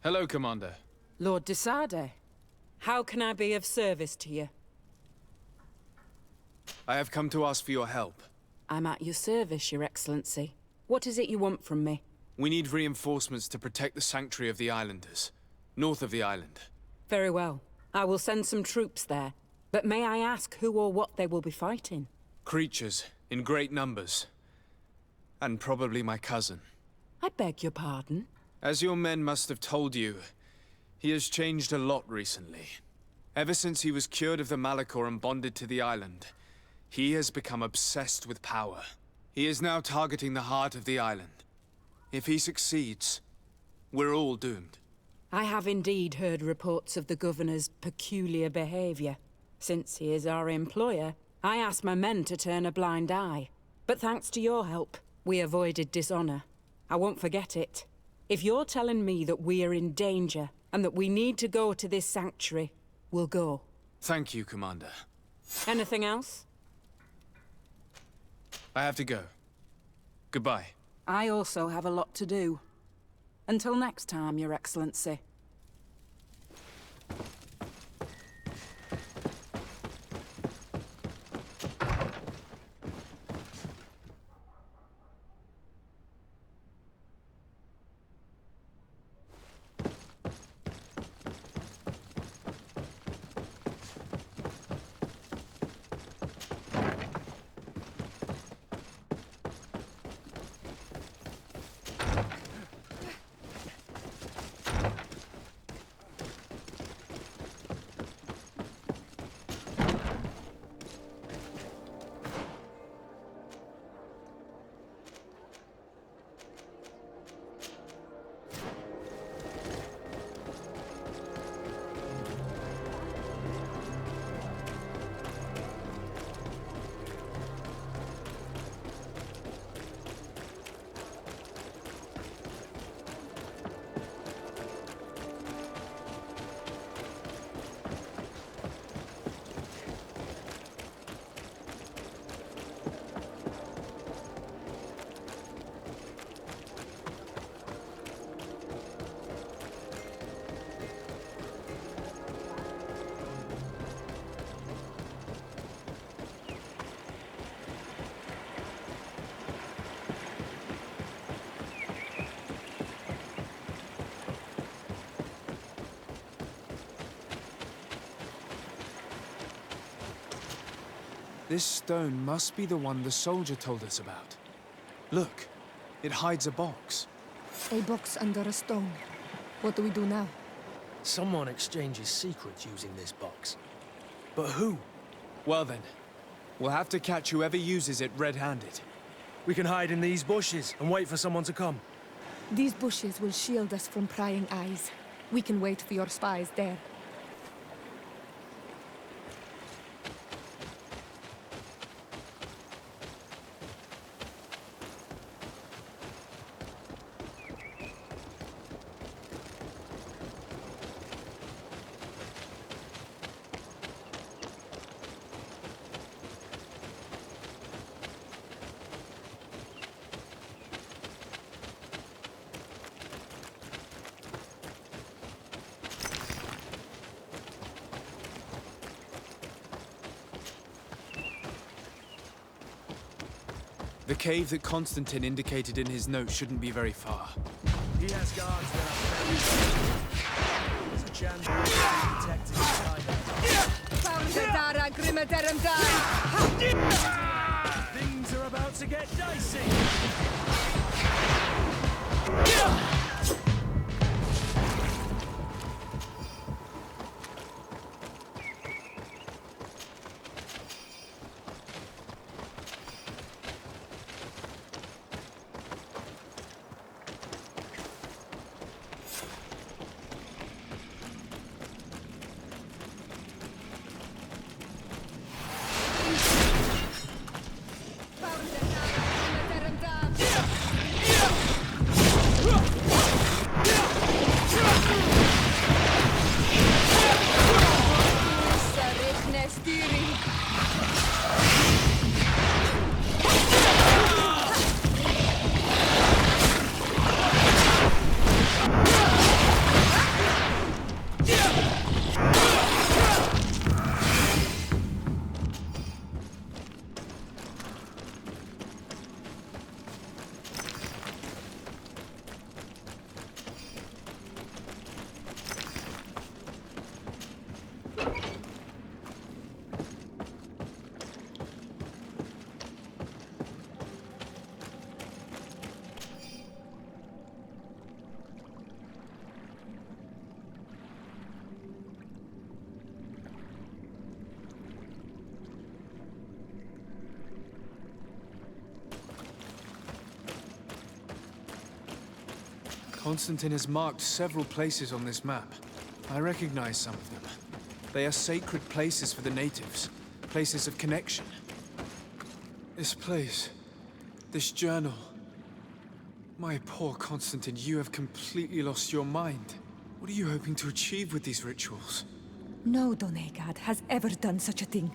Hello, Commander. Lord de Sade, how can I be of service to you? I have come to ask for your help. I'm at your service, Your Excellency. What is it you want from me? We need reinforcements to protect the sanctuary of the islanders, north of the island. Very well. I will send some troops there. But may I ask who or what they will be fighting? Creatures, in great numbers. And probably my cousin. I beg your pardon? As your men must have told you, he has changed a lot recently. Ever since he was cured of the Malachor and bonded to the island, he has become obsessed with power. He is now targeting the heart of the island. If he succeeds, we're all doomed. I have indeed heard reports of the Governor's peculiar behavior. Since he is our employer, I asked my men to turn a blind eye. But thanks to your help, we avoided dishonor. I won't forget it. If you're telling me that we are in danger, and that we need to go to this sanctuary, we'll go. Thank you, Commander. Anything else? I have to go. Goodbye. I also have a lot to do. Until next time, Your Excellency. This stone must be the one the soldier told us about. Look, it hides a box. A box under a stone. What do we do now? Someone exchanges secrets using this box. But who? Well then, we'll have to catch whoever uses it red-handed. We can hide in these bushes and wait for someone to come. These bushes will shield us from prying eyes. We can wait for your spies there. The cave that Constantine indicated in his note shouldn't be very far. He has guards there. There's a chance we'll be detected inside. Things are about to get dicey. Constantine has marked several places on this map. I recognize some of them. They are sacred places for the natives, places of connection. This place, this journal. My poor Constantine, you have completely lost your mind. What are you hoping to achieve with these rituals? No Donegad has ever done such a thing.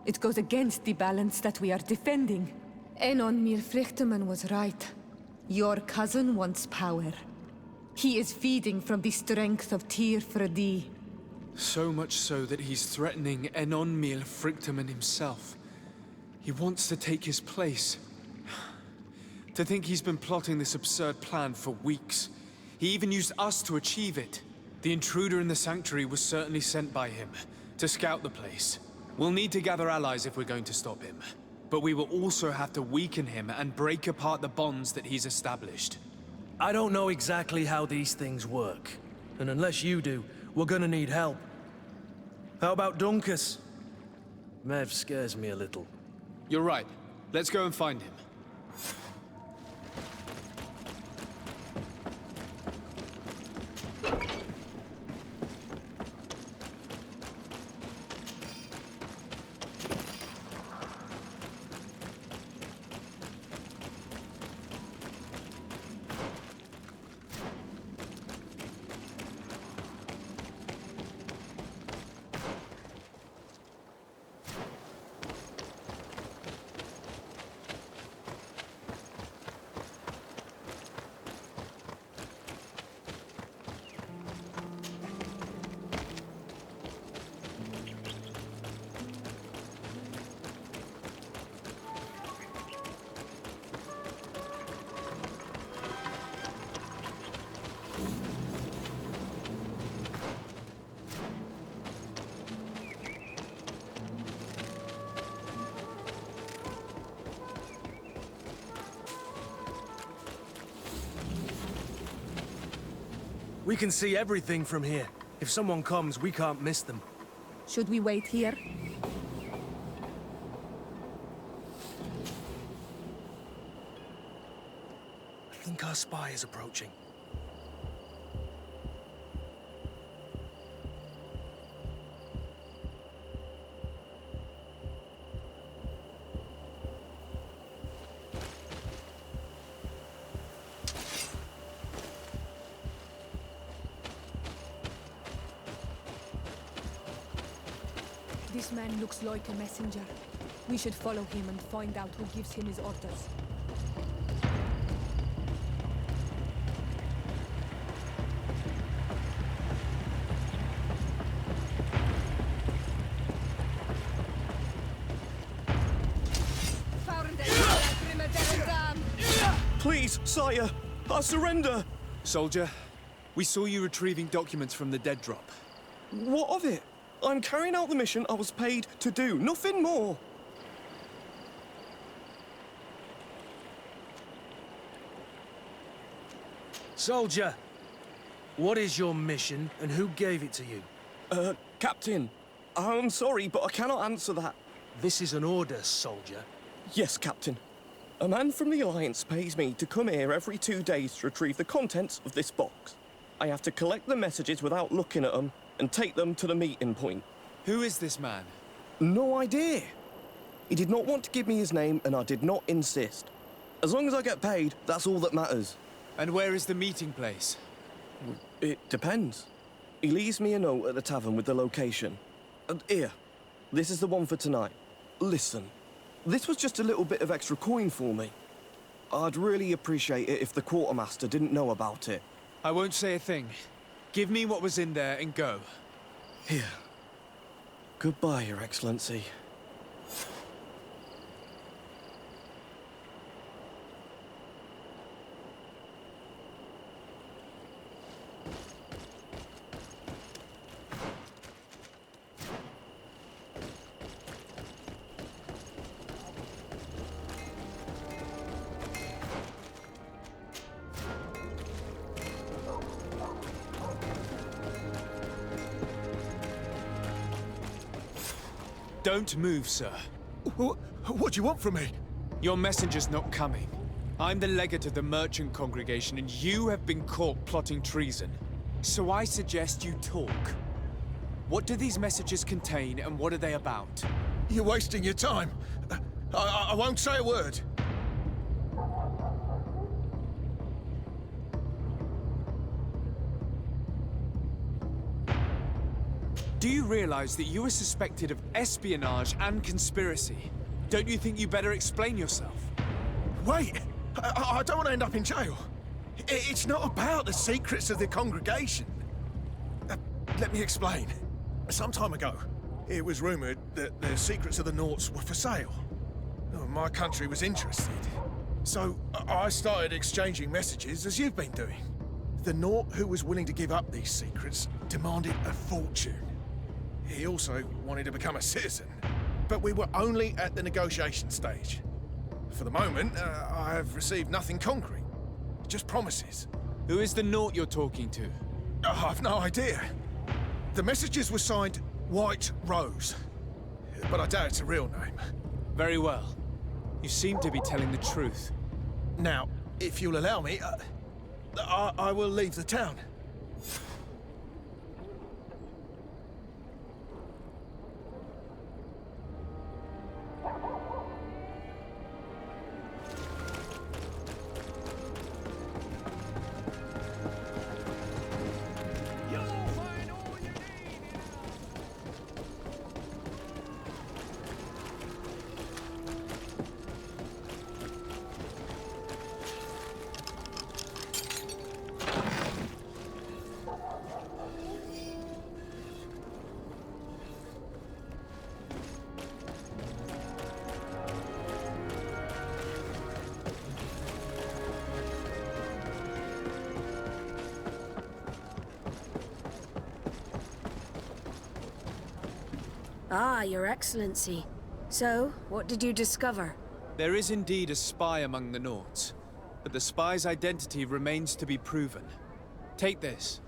It goes against the balance that we are defending. Enon Mir Frichterman was right. Your cousin wants power. He is feeding from the strength of Tir Fradi. So much so that he's threatening Enon Mir Frichterman himself. He wants to take his place. To think he's been plotting this absurd plan for weeks. He even used us to achieve it. The intruder in the sanctuary was certainly sent by him, to scout the place. We'll need to gather allies if we're going to stop him. But we will also have to weaken him and break apart the bonds that he's established. I don't know exactly how these things work. And unless you do, we're gonna need help. How about Dunkus? Mev scares me a little. You're right. Let's go and find him. We can see everything from here. If someone comes, we can't miss them. Should we wait here? I think our spy is approaching. This man looks like a messenger. We should follow him and find out who gives him his orders. Please, sire, I surrender. Soldier, we saw you retrieving documents from the dead drop. What of it? I'm carrying out the mission I was paid to do, nothing more. Soldier, what is your mission and who gave it to you? Captain, I'm sorry, but I cannot answer that. This is an order, soldier. Yes, Captain. A man from the Alliance pays me to come here every 2 days to retrieve the contents of this box. I have to collect the messages without looking at them and take them to the meeting point. Who is this man? No idea. He did not want to give me his name, and I did not insist. As long as I get paid, that's all that matters. And where is the meeting place? It depends. He leaves me a note at the tavern with the location. And here, this is the one for tonight. Listen, this was just a little bit of extra coin for me. I'd really appreciate it if the quartermaster didn't know about it. I won't say a thing. Give me what was in there and go. Here. Goodbye, Your Excellency. Don't move, sir. What do you want from me? Your messenger's not coming. I'm the legate of the merchant congregation, and you have been caught plotting treason. So I suggest you talk. What do these messages contain, and what are they about? You're wasting your time. I won't say a word. Do you realize that you are suspected of espionage and conspiracy? Don't you think you better explain yourself? Wait! I don't want to end up in jail. It's not about the secrets of the congregation. Let me explain. Some time ago, it was rumored that the secrets of the Nauts were for sale. My country was interested. So I started exchanging messages as you've been doing. The Naut who was willing to give up these secrets demanded a fortune. He also wanted to become a citizen. But we were only at the negotiation stage. For the moment, I have received nothing concrete. Just promises. Who is the Naut you're talking to? I've no idea. The messages were signed White Rose. But I doubt it's a real name. Very well. You seem to be telling the truth. Now, if you'll allow me, I will leave the town. Ah, Your Excellency. So, what did you discover? There is indeed a spy among the Nauts, but the spy's identity remains to be proven. Take this.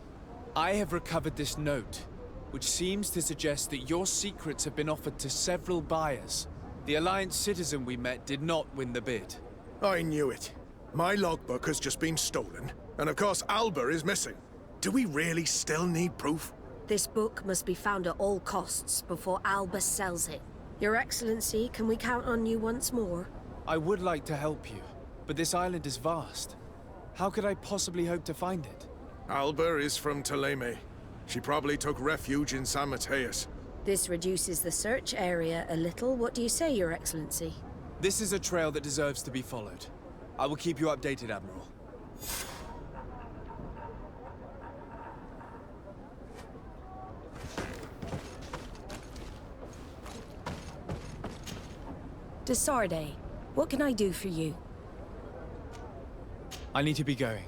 I have recovered this note, which seems to suggest that your secrets have been offered to several buyers. The Alliance citizen we met did not win the bid. I knew it. My logbook has just been stolen, and of course Alba is missing. Do we really still need proof? This book must be found at all costs before Albus sells it. Your Excellency, can we count on you once more? I would like to help you, but this island is vast. How could I possibly hope to find it? Alba is from Ptolemy. She probably took refuge in San Mateus. This reduces the search area a little. What do you say, Your Excellency? This is a trail that deserves to be followed. I will keep you updated, Admiral. Desarde, what can I do for you? I need to be going.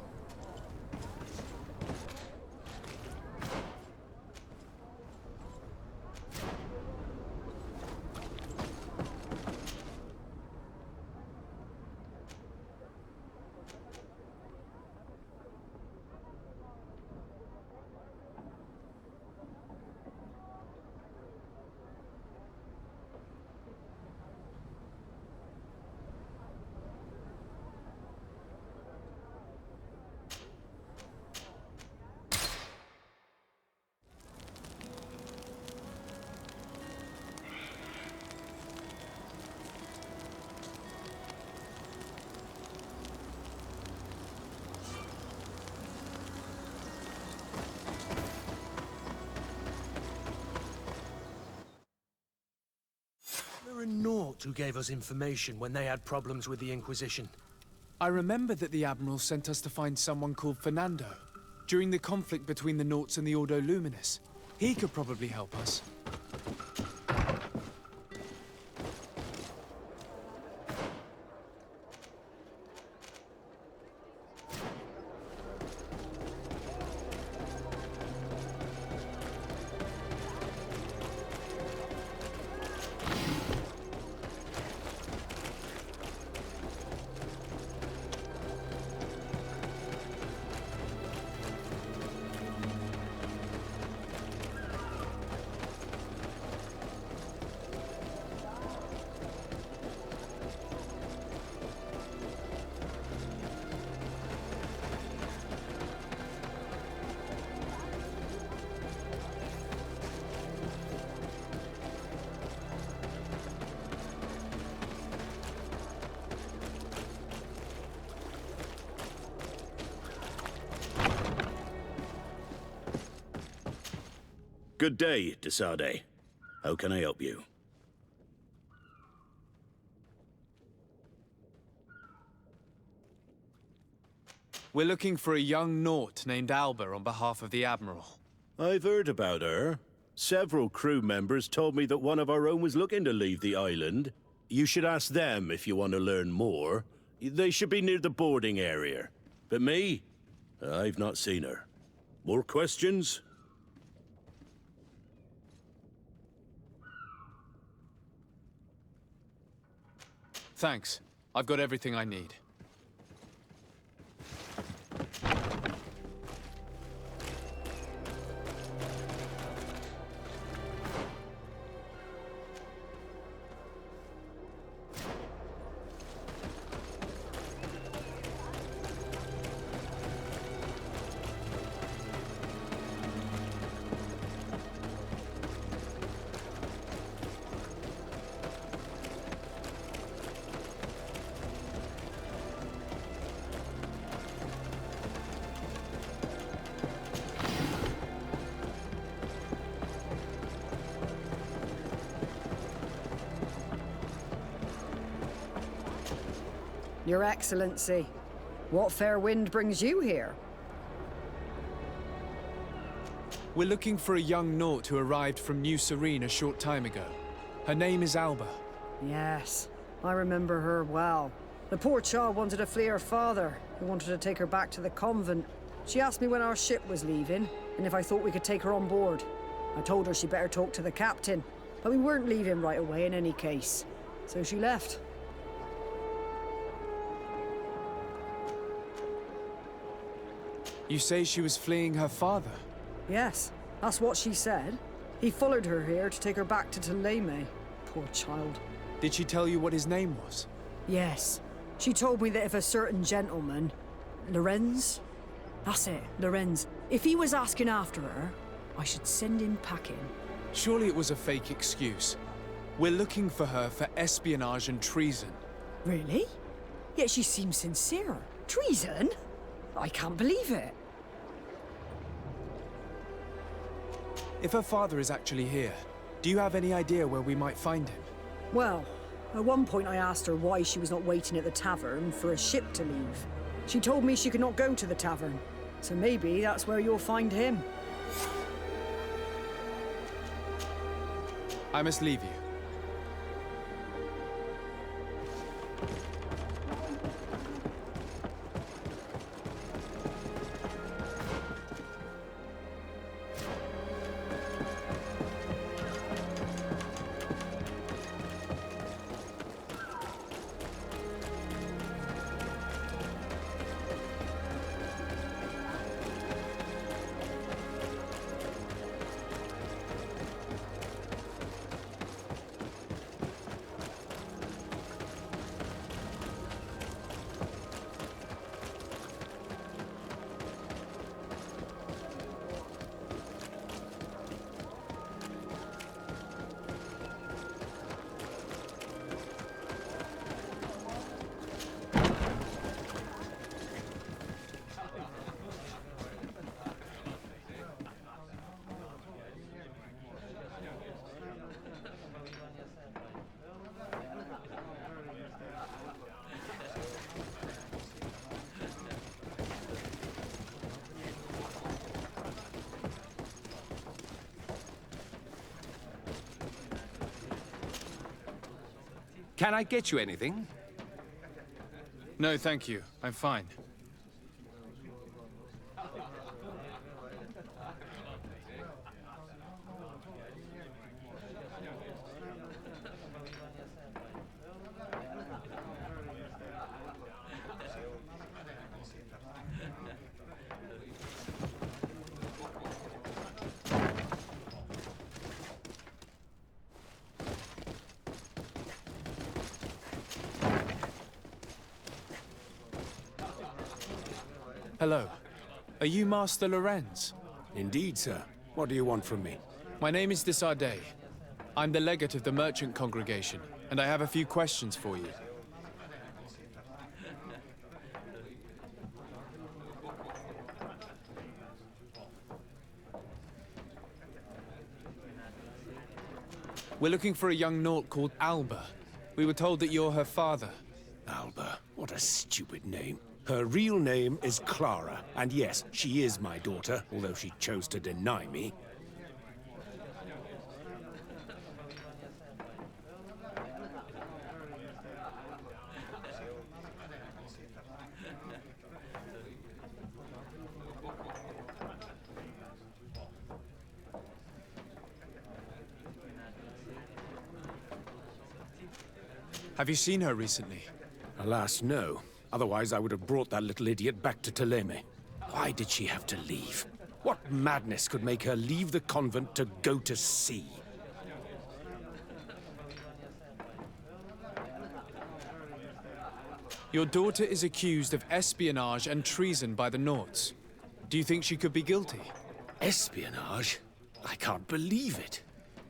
There are Nauts who gave us information when they had problems with the Inquisition. I remember that the Admiral sent us to find someone called Fernando during the conflict between the Nauts and the Ordo Luminis. He could probably help us. Good day, Desade. How can I help you? We're looking for a young Naut named Alba on behalf of the Admiral. I've heard about her. Several crew members told me that one of our own was looking to leave the island. You should ask them if you want to learn more. They should be near the boarding area. But me? I've not seen her. More questions? Thanks. I've got everything I need. Your Excellency, what fair wind brings you here? We're looking for a young Naut who arrived from New Serene a short time ago. Her name is Alba. Yes, I remember her well. The poor child wanted to flee her father, who wanted to take her back to the convent. She asked me when our ship was leaving, and if I thought we could take her on board. I told her she'd better talk to the captain, but we weren't leaving right away in any case. So she left. You say she was fleeing her father? Yes, that's what she said. He followed her here to take her back to Thélème. Poor child. Did she tell you what his name was? Yes. She told me that if a certain gentleman... Lorenz? That's it, Lorenz. If he was asking after her, I should send him packing. Surely it was a fake excuse. We're looking for her for espionage and treason. Really? Yet she seems sincere. Treason? I can't believe it. If her father is actually here, do you have any idea where we might find him? Well, at one point I asked her why she was not waiting at the tavern for a ship to leave. She told me she could not go to the tavern, so maybe that's where you'll find him. I must leave you. Can I get you anything? No, thank you. I'm fine. Hello. Are you Master Lorenz? Indeed, sir. What do you want from me? My name is Desade. I'm the legate of the merchant congregation, and I have a few questions for you. We're looking for a young naut called Alba. We were told that you're her father. Alba, what a stupid name. Her real name is Clara, and yes, she is my daughter, although she chose to deny me. Have you seen her recently? Alas, no. Otherwise, I would have brought that little idiot back to Teleme. Why did she have to leave? What madness could make her leave the convent to go to sea? Your daughter is accused of espionage and treason by the Nauts. Do you think she could be guilty? Espionage? I can't believe it.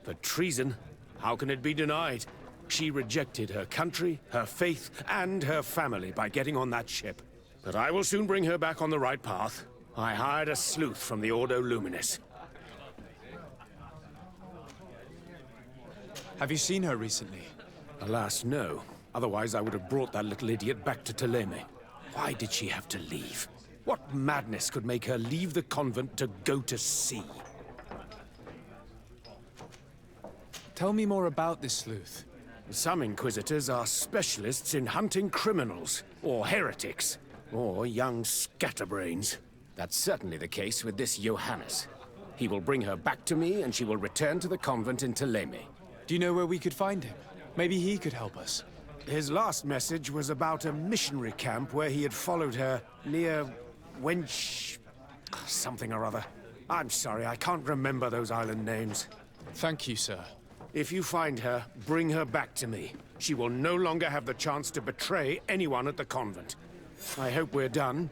But treason? How can it be denied? She rejected her country, her faith, and her family by getting on that ship. But I will soon bring her back on the right path. I hired a sleuth from the Ordo Luminis. Have you seen her recently? Alas, no. Otherwise, I would have brought that little idiot back to Teleme. Why did she have to leave? What madness could make her leave the convent to go to sea? Tell me more about this sleuth. Some Inquisitors are specialists in hunting criminals, or heretics, or young scatterbrains. That's certainly the case with this Johannes. He will bring her back to me, and she will return to the convent in Teleme. Do you know where we could find him? Maybe he could help us. His last message was about a missionary camp where he had followed her near Wench... something or other. I'm sorry, I can't remember those island names. Thank you, sir. If you find her, bring her back to me. She will no longer have the chance to betray anyone at the convent. I hope we're done.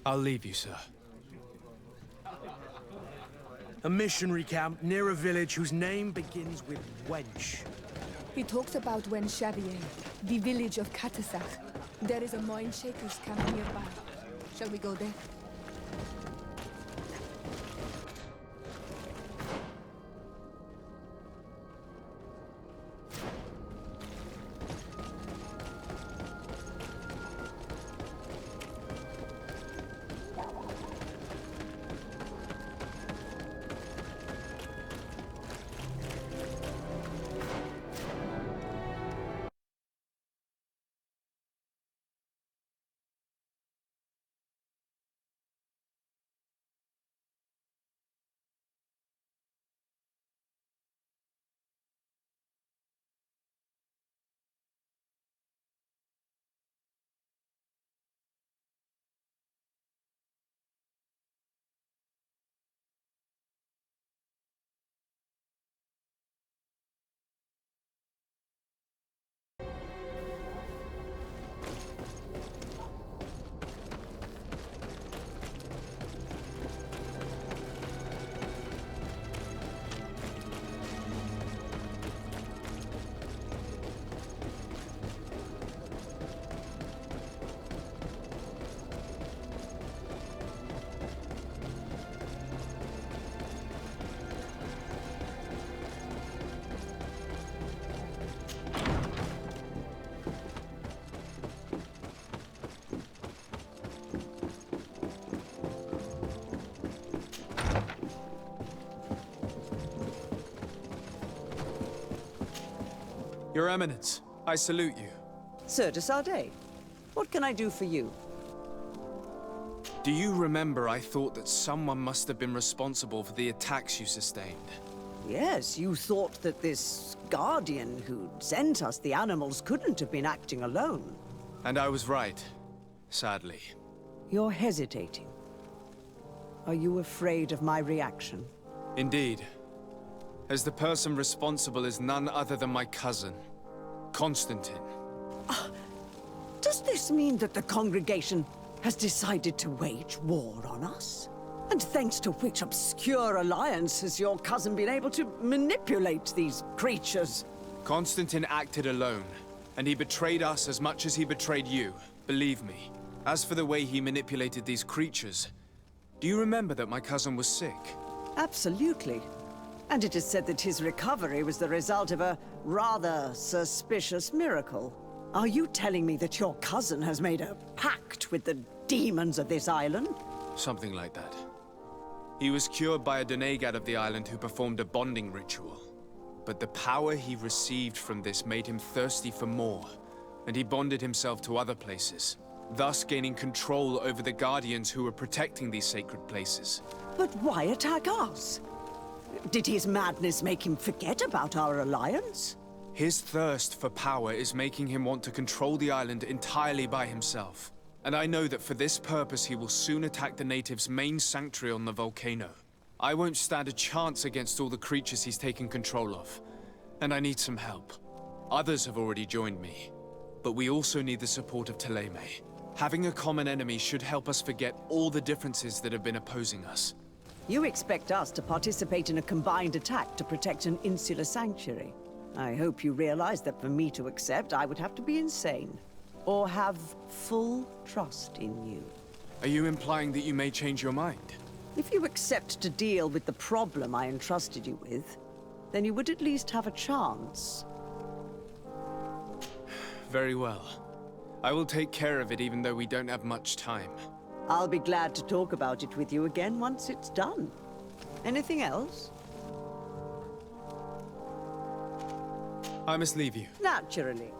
I'll leave you, sir. A missionary camp near a village whose name begins with Wench. He talks about Xavier, the village of Katasach. There is a mine shaker's camp nearby. Shall we go there? Your Eminence, I salute you. Sir de Sardet, what can I do for you? Do you remember I thought that someone must have been responsible for the attacks you sustained? Yes, you thought that this guardian who'd sent us the animals couldn't have been acting alone. And I was right, sadly. You're hesitating. Are you afraid of my reaction? Indeed. As the person responsible is none other than my cousin, Constantine. Does this mean that the congregation has decided to wage war on us? And thanks to which obscure alliance has your cousin been able to manipulate these creatures? Constantine acted alone, and he betrayed us as much as he betrayed you, believe me. As for the way he manipulated these creatures, do you remember that my cousin was sick? Absolutely. And it is said that his recovery was the result of a rather suspicious miracle. Are you telling me that your cousin has made a pact with the demons of this island? Something like that. He was cured by a Donegad of the island who performed a bonding ritual. But the power he received from this made him thirsty for more, and he bonded himself to other places, thus gaining control over the Guardians who were protecting these sacred places. But why attack us? Did his madness make him forget about our alliance? His thirst for power is making him want to control the island entirely by himself. And I know that for this purpose he will soon attack the natives' main sanctuary on the volcano. I won't stand a chance against all the creatures he's taken control of. And I need some help. Others have already joined me. But we also need the support of Thélème. Having a common enemy should help us forget all the differences that have been opposing us. You expect us to participate in a combined attack to protect an insular sanctuary. I hope you realize that for me to accept, I would have to be insane. Or have full trust in you. Are you implying that you may change your mind? If you accept to deal with the problem I entrusted you with, then you would at least have a chance. Very well. I will take care of it even though we don't have much time. I'll be glad to talk about it with you again once it's done. Anything else? I must leave you. Naturally.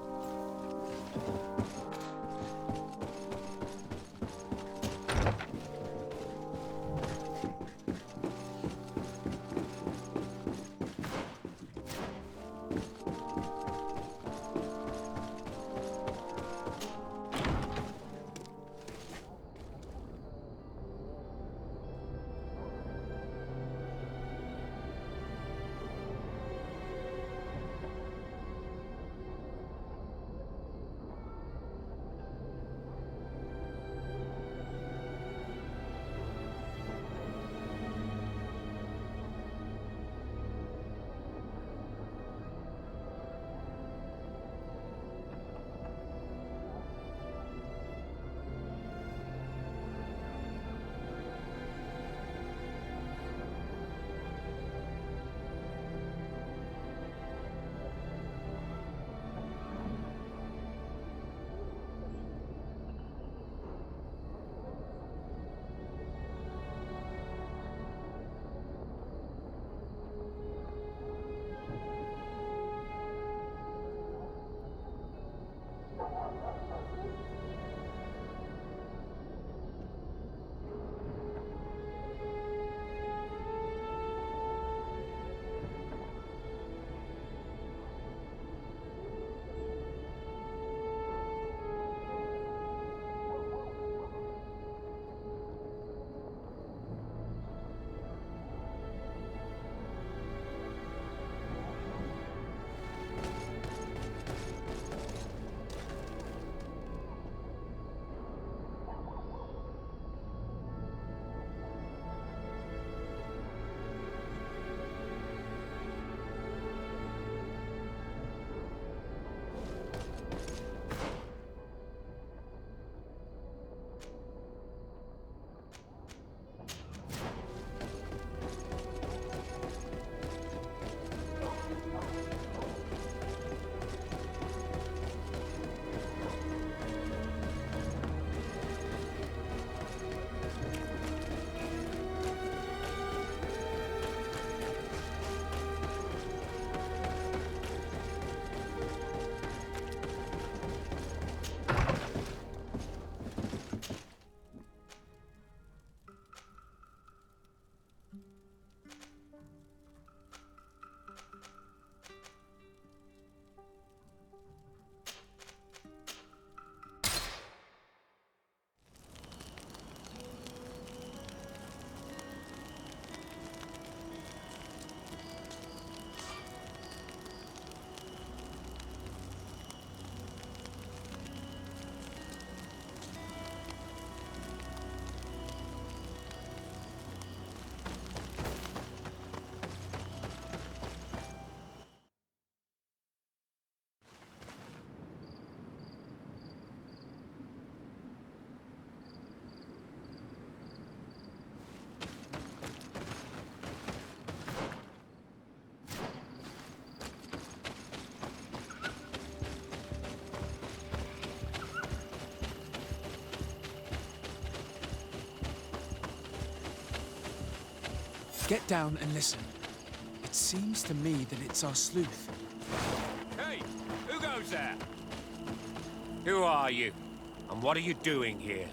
Get down and listen. It seems to me that it's our sleuth. Hey, who goes there? Who are you? And what are you doing here?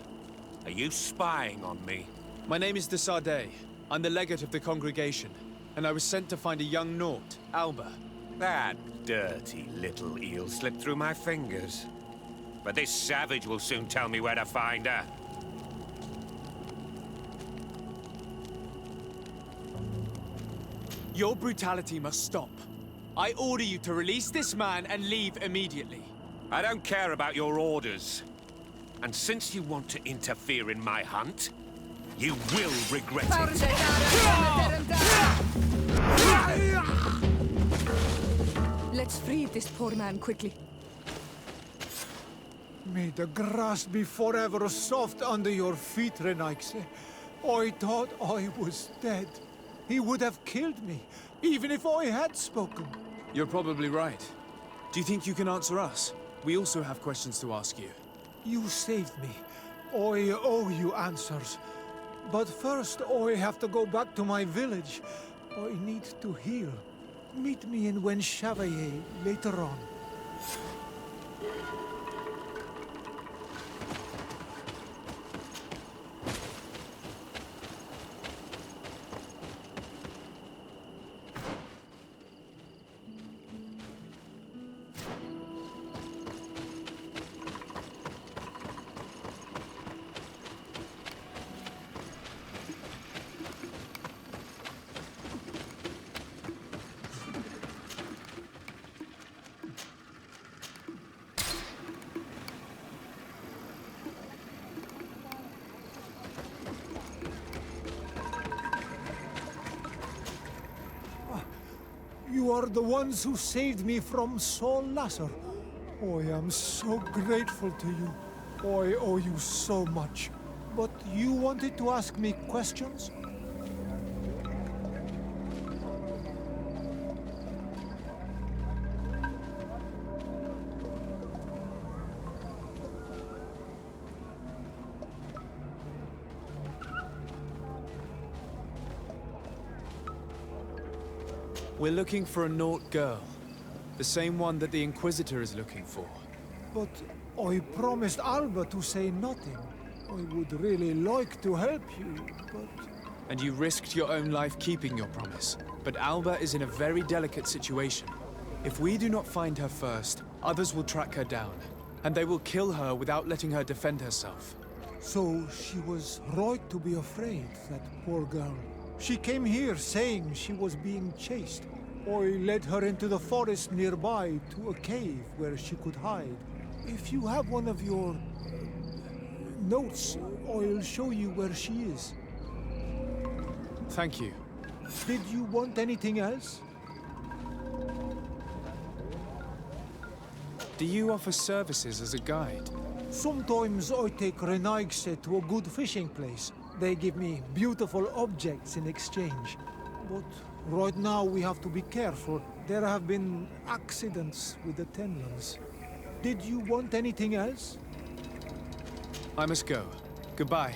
Are you spying on me? My name is Sozdate. I'm the legate of the congregation, and I was sent to find a young Naut, Alba. That dirty little eel slipped through my fingers. But this savage will soon tell me where to find her. Your brutality must stop. I order you to release this man and leave immediately. I don't care about your orders. And since you want to interfere in my hunt, you will regret it. Let's free this poor man quickly. May the grass be forever soft under your feet, Renaigse. I thought I was dead. He would have killed me, even if I had spoken. You're probably right. Do you think you can answer us? We also have questions to ask you. You saved me. I owe you answers. But first, I have to go back to my village. I need to heal. Meet me in Wen Chevalier later on. You are the ones who saved me from Saul Lasser. I am so grateful to you. I owe you so much. But you wanted to ask me questions? We're looking for a Naut girl. The same one that the Inquisitor is looking for. But I promised Alba to say nothing. I would really like to help you, but... And you risked your own life keeping your promise. But Alba is in a very delicate situation. If we do not find her first, others will track her down. And they will kill her without letting her defend herself. So she was right to be afraid, that poor girl. She came here saying she was being chased. I led her into the forest nearby to a cave where she could hide. If you have one of your... notes, I'll show you where she is. Thank you. Did you want anything else? Do you offer services as a guide? Sometimes I take Renaigse to a good fishing place. They give me beautiful objects in exchange. But right now we have to be careful. There have been accidents with the Tenlans. Did you want anything else? I must go. Goodbye.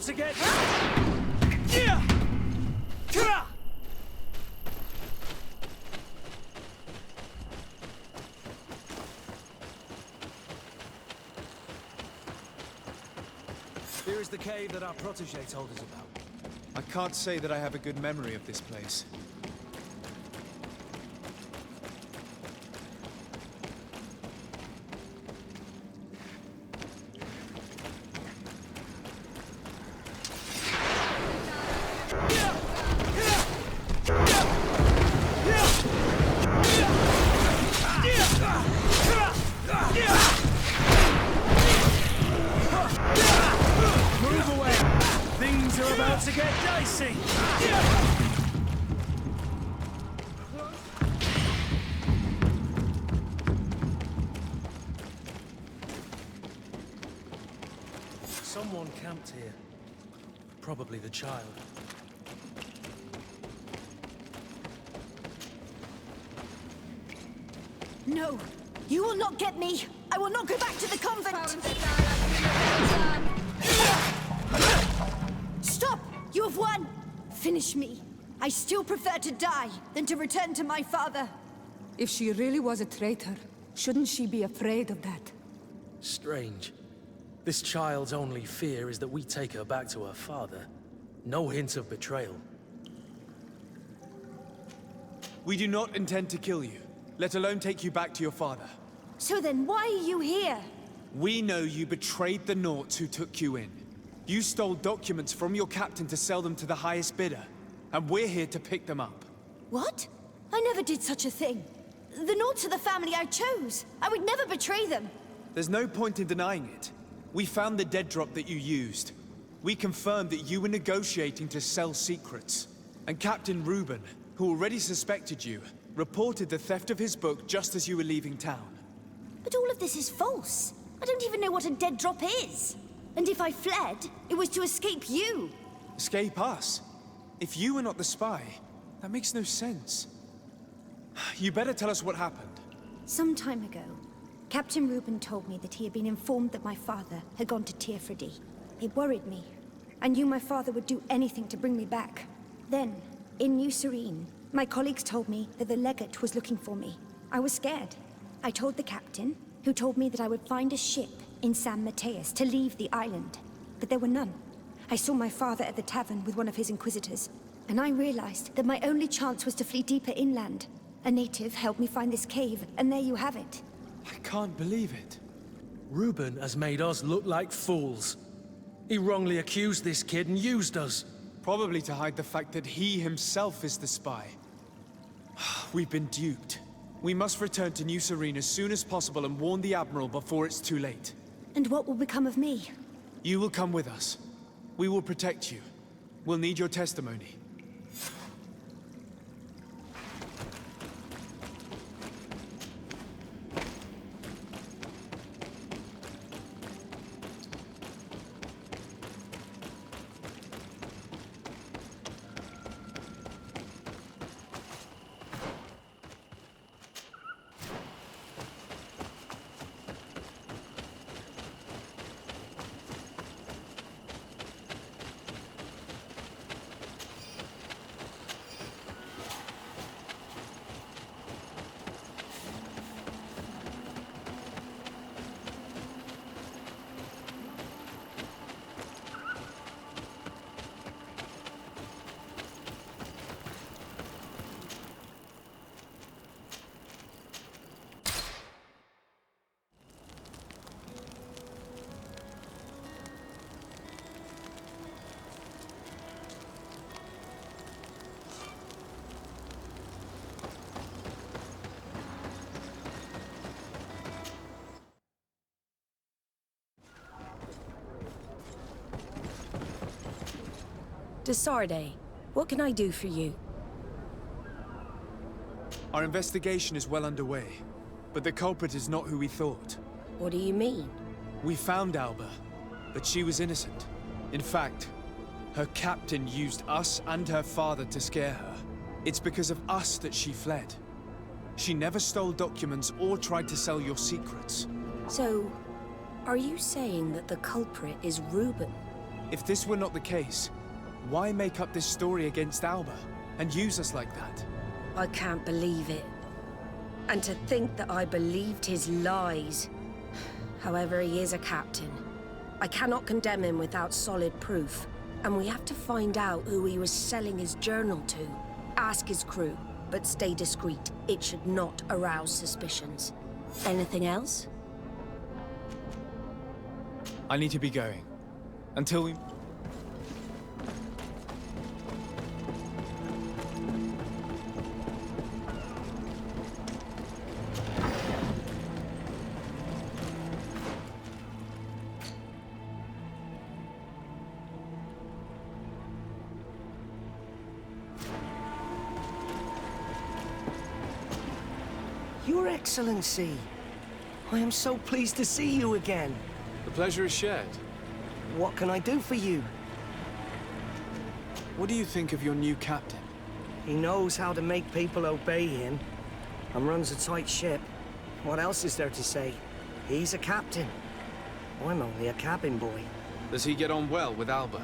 to get... Yeah! Kra! Here is the cave that our protege told us about. I can't say that I have a good memory of this place. To get dicey! Someone camped here. Probably the child. No! You will not get me! I will not go back to the convent! Stop! You have won! Finish me. I still prefer to die than to return to my father. If she really was a traitor, shouldn't she be afraid of that? Strange. This child's only fear is that we take her back to her father. No hint of betrayal. We do not intend to kill you, let alone take you back to your father. So then why are you here? We know you betrayed the Naughts who took you in. You stole documents from your captain to sell them to the highest bidder, and we're here to pick them up. What? I never did such a thing. The Naughts are the family I chose. I would never betray them. There's no point in denying it. We found the dead drop that you used. We confirmed that you were negotiating to sell secrets. And Captain Reuben, who already suspected you, reported the theft of his book just as you were leaving town. But all of this is false. I don't even know what a dead drop is. And if I fled, it was to escape you. Escape us? If you were not the spy, that makes no sense. You better tell us what happened. Some time ago, Captain Reuben told me that he had been informed that my father had gone to Tir Fradi. It worried me. I knew my father would do anything to bring me back. Then, in New Serene, my colleagues told me that the legate was looking for me. I was scared. I told the captain, who told me that I would find a ship in San Mateus to leave the island. But there were none. I saw my father at the tavern with one of his inquisitors, and I realized that my only chance was to flee deeper inland. A native helped me find this cave, and there you have it. I can't believe it. Reuben has made us look like fools. He wrongly accused this kid and used us. Probably to hide the fact that he himself is the spy. We've been duped. We must return to New Serene as soon as possible and warn the Admiral before it's too late. And what will become of me? You will come with us. We will protect you. We'll need your testimony. Desarde, what can I do for you? Our investigation is well underway, but the culprit is not who we thought. What do you mean? We found Alba, but she was innocent. In fact, her captain used us and her father to scare her. It's because of us that she fled. She never stole documents or tried to sell your secrets. So, are you saying that the culprit is Reuben? If this were not the case, why make up this story against Alba and use us like that? I can't believe it. And to think that I believed his lies. However, he is a captain. I cannot condemn him without solid proof. And we have to find out who he was selling his journal to. Ask his crew, but stay discreet. It should not arouse suspicions. Anything else? I need to be going. Until we... Your Excellency, I am so pleased to see you again. The pleasure is shared. What can I do for you? What do you think of your new captain? He knows how to make people obey him, and runs a tight ship. What else is there to say? He's a captain. I'm only a cabin boy. Does he get on well with Alba?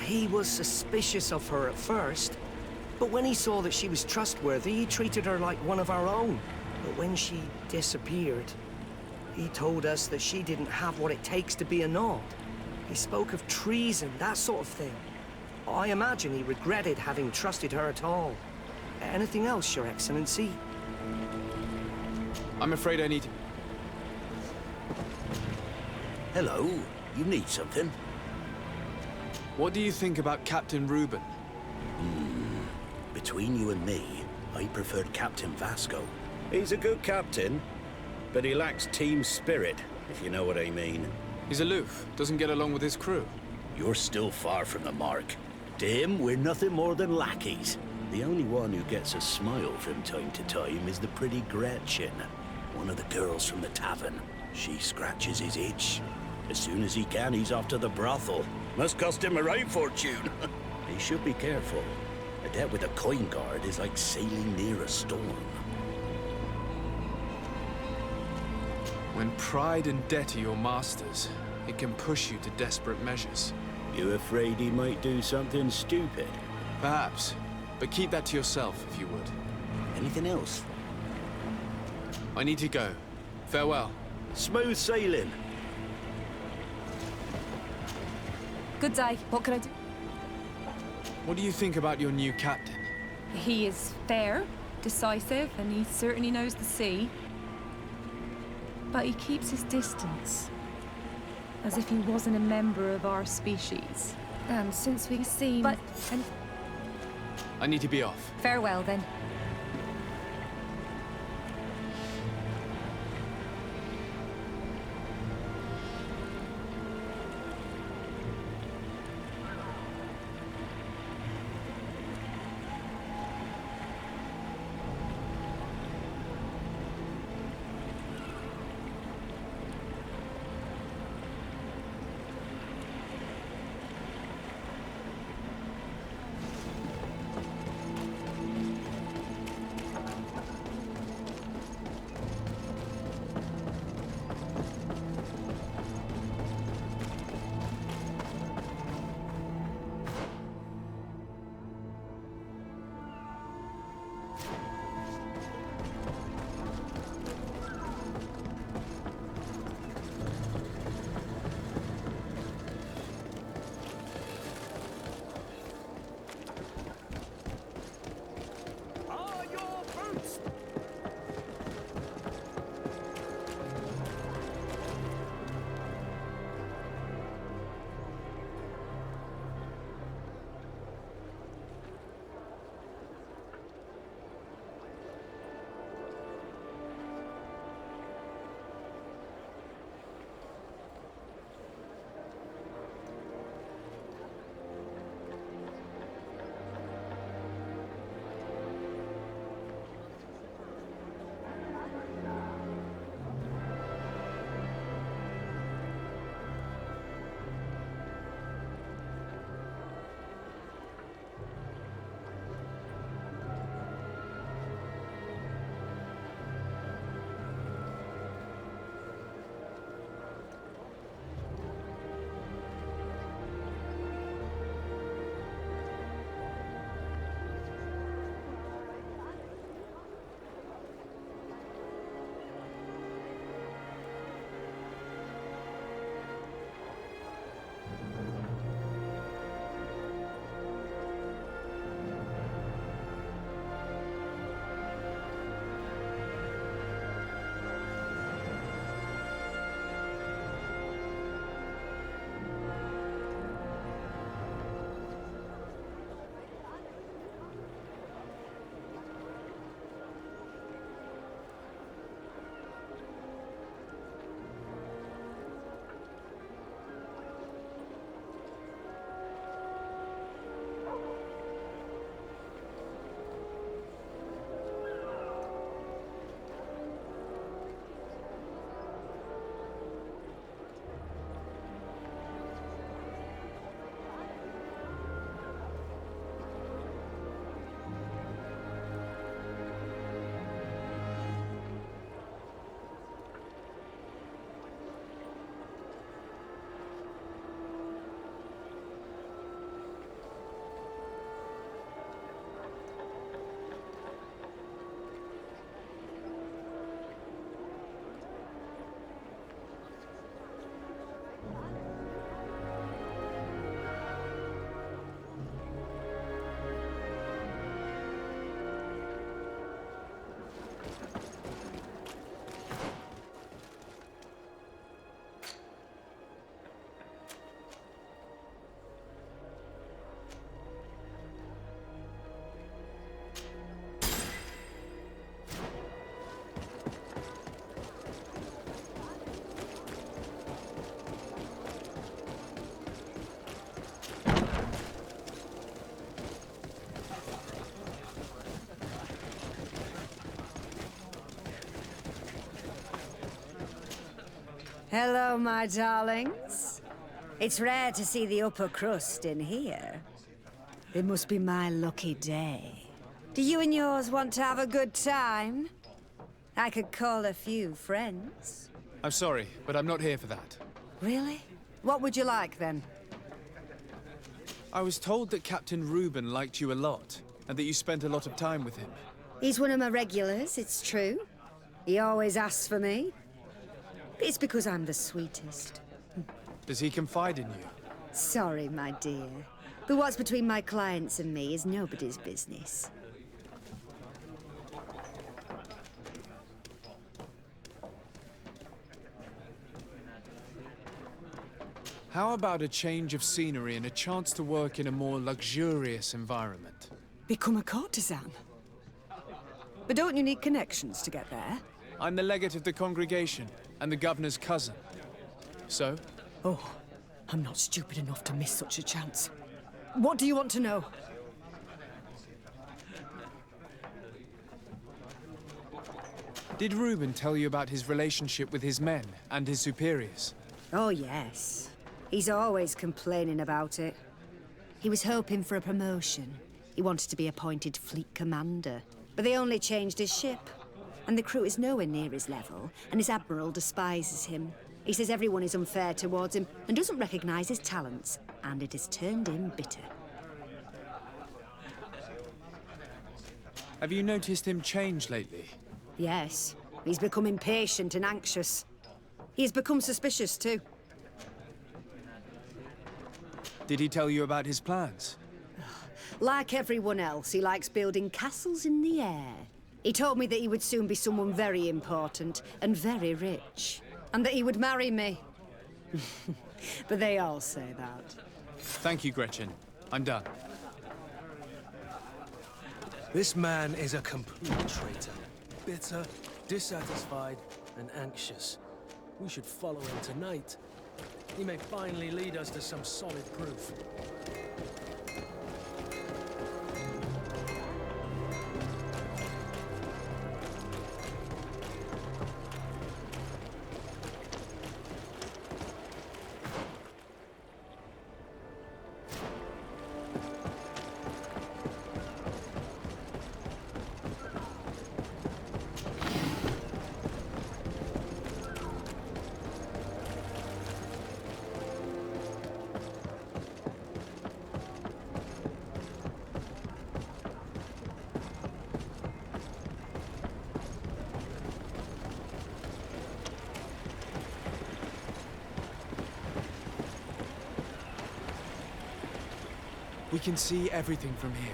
He was suspicious of her at first, but when he saw that she was trustworthy, he treated her like one of our own. But when she disappeared, he told us that she didn't have what it takes to be a Nod. He spoke of treason, that sort of thing. I imagine he regretted having trusted her at all. Anything else, Your Excellency? I'm afraid I need to... Hello, you need something? What do you think about Captain Reuben? Between you and me, I preferred Captain Vasco. He's a good captain, but he lacks team spirit, if you know what I mean. He's aloof, doesn't get along with his crew. You're still far from the mark. To him, we're nothing more than lackeys. The only one who gets a smile from time to time is the pretty Gretchen, one of the girls from the tavern. She scratches his itch. As soon as he can, he's off to the brothel. Must cost him a right fortune. He should be careful. A debt with a coin guard is like sailing near a storm. When pride and debt are your masters, it can push you to desperate measures. You afraid he might do something stupid? Perhaps, but keep that to yourself, if you would. Anything else? I need to go. Farewell. Smooth sailing. Good day. What can I do? What do you think about your new captain? He is fair, decisive, and he certainly knows the sea. But he keeps his distance, as if he wasn't a member of our species. And since we seem... I need to be off. Farewell, then. Hello, my darlings. It's rare to see the upper crust in here. It must be my lucky day. Do you and yours want to have a good time? I could call a few friends. I'm sorry, but I'm not here for that. Really? What would you like, then? I was told that Captain Reuben liked you a lot, and that you spent a lot of time with him. He's one of my regulars, it's true. He always asks for me. It's because I'm the sweetest. Does he confide in you? Sorry, my dear. But what's between my clients and me is nobody's business. How about a change of scenery and a chance to work in a more luxurious environment? Become a courtesan? But don't you need connections to get there? I'm the legate of the congregation, and the governor's cousin. So? Oh, I'm not stupid enough to miss such a chance. What do you want to know? Did Reuben tell you about his relationship with his men and his superiors? Oh, yes. He's always complaining about it. He was hoping for a promotion. He wanted to be appointed fleet commander. But they only changed his ship. And the crew is nowhere near his level, and his admiral despises him. He says everyone is unfair towards him and doesn't recognize his talents, and it has turned him bitter. Have you noticed him change lately? Yes. He's become impatient and anxious. He's become suspicious, too. Did he tell you about his plans? Like everyone else, he likes building castles in the air. He told me that he would soon be someone very important and very rich. And that he would marry me. But they all say that. Thank you, Gretchen. I'm done. This man is a complete traitor. Bitter, dissatisfied, and anxious. We should follow him tonight. He may finally lead us to some solid proof. We can see everything from here.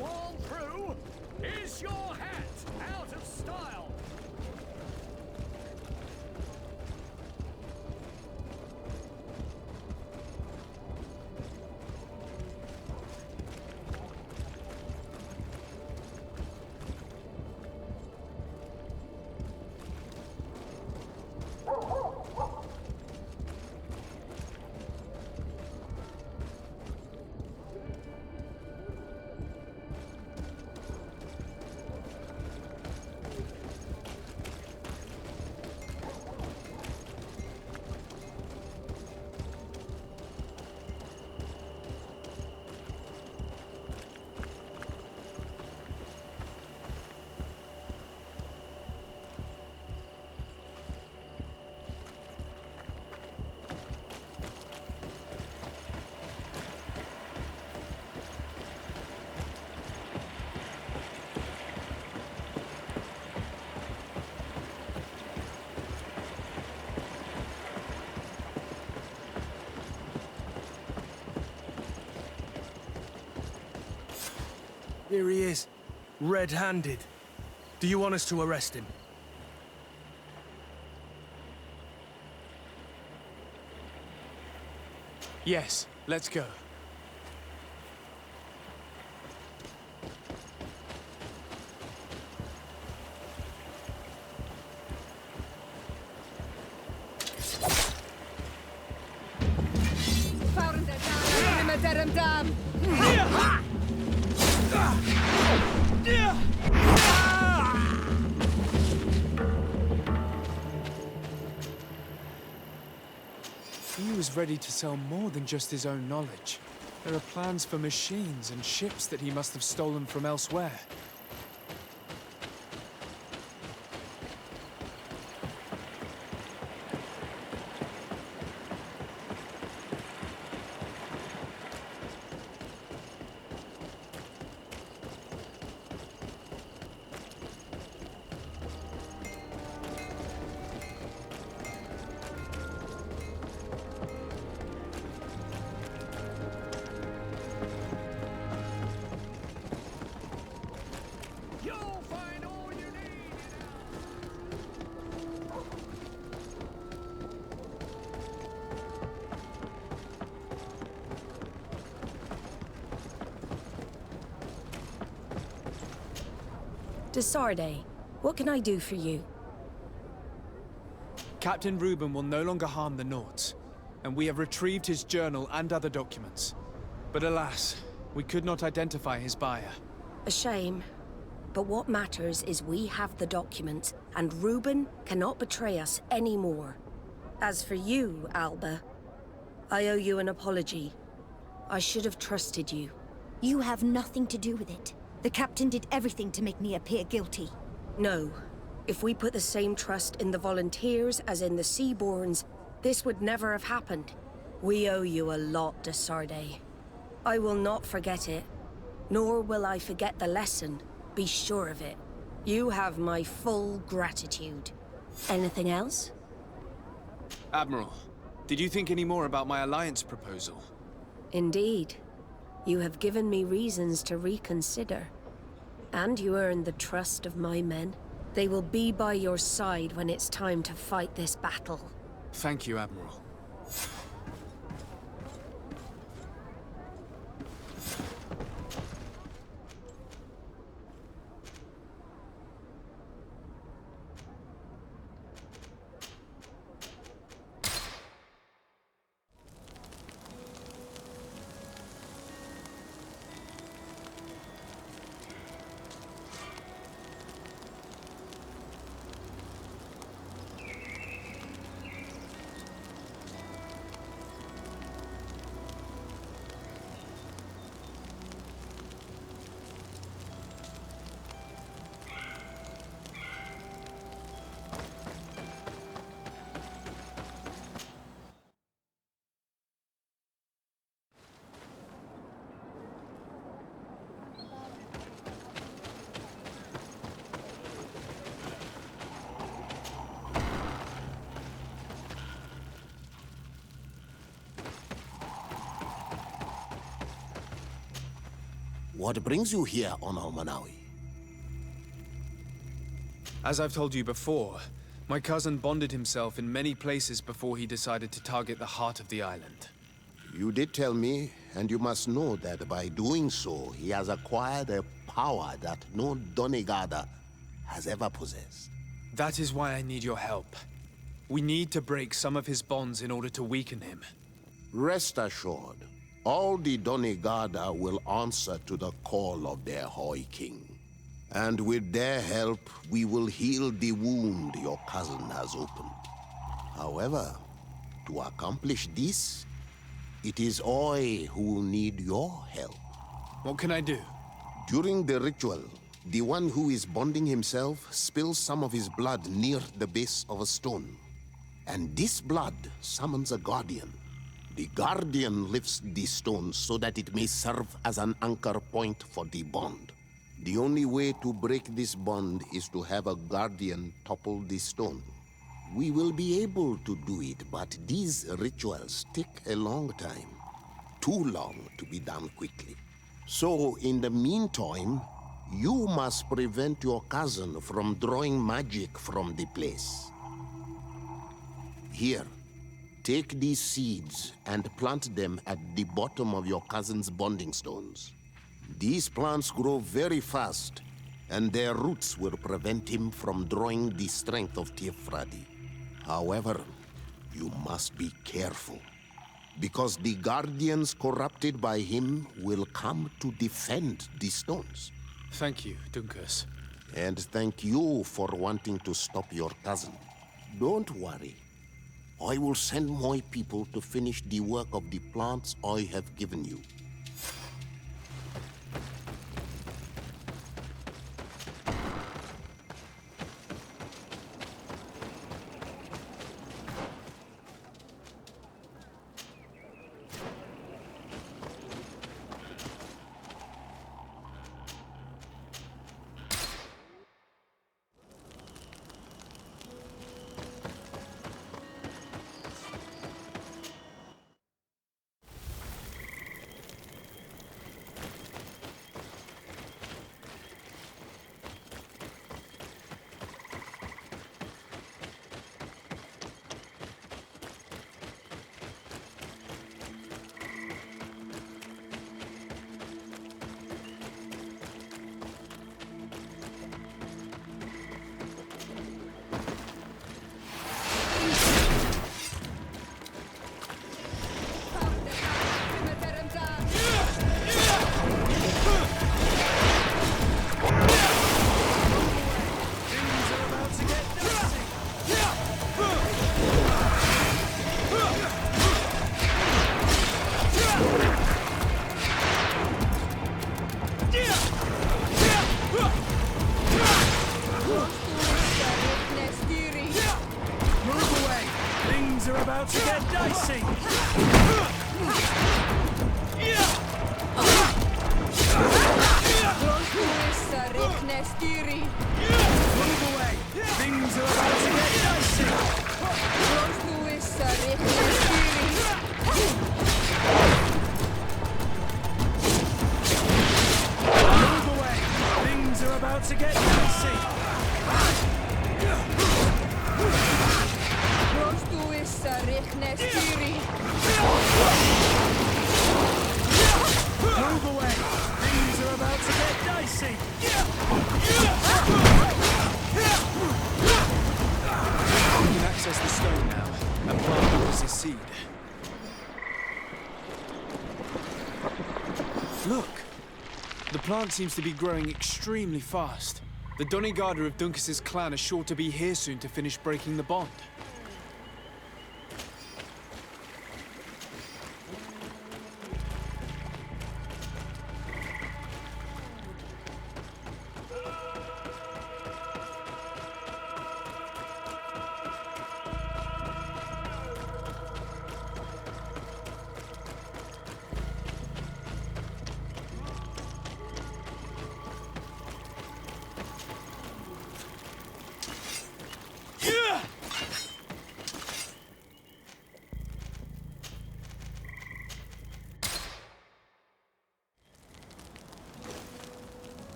small crew? Is your hat out of style? Here he is, red-handed. Do you want us to arrest him? Yes, let's go. He was ready to sell more than just his own knowledge. There are plans for machines and ships that he must have stolen from elsewhere. Desarde, what can I do for you? Captain Reuben will no longer harm the Nauts, and we have retrieved his journal and other documents. But alas, we could not identify his buyer. A shame. But what matters is we have the documents, and Reuben cannot betray us anymore. As for you, Alba, I owe you an apology. I should have trusted you. You have nothing to do with it. The captain did everything to make me appear guilty. No. If we put the same trust in the volunteers as in the Seaborns, this would never have happened. We owe you a lot, Desarde. I will not forget it, nor will I forget the lesson. Be sure of it. You have my full gratitude. Anything else? Admiral, did you think any more about my alliance proposal? Indeed. You have given me reasons to reconsider. And you earned the trust of my men. They will be by your side when it's time to fight this battle. Thank you, Admiral. What brings you here on Almanawi? As I've told you before, my cousin bonded himself in many places before he decided to target the heart of the island. You did tell me, and you must know that by doing so, he has acquired a power that no Donegada has ever possessed. That is why I need your help. We need to break some of his bonds in order to weaken him. Rest assured, all the Donegada will answer to the call of their Hoi King. And with their help, we will heal the wound your cousin has opened. However, to accomplish this, it is I who will need your help. What can I do? During the ritual, the one who is bonding himself spills some of his blood near the base of a stone. And this blood summons a guardian. The guardian lifts the stone so that it may serve as an anchor point for the bond. The only way to break this bond is to have a guardian topple the stone. We will be able to do it, but these rituals take a long time. Too long to be done quickly. So, in the meantime, you must prevent your cousin from drawing magic from the place. Here, take these seeds and plant them at the bottom of your cousin's bonding stones. These plants grow very fast, and their roots will prevent him from drawing the strength of Tir Fradi. However, you must be careful, because the guardians corrupted by him will come to defend the stones. Thank you, Dunkus. And thank you for wanting to stop your cousin. Don't worry. I will send my people to finish the work of the plants I have given you. The plant seems to be growing extremely fast. The Donegada of Dunkus's clan are sure to be here soon to finish breaking the bond.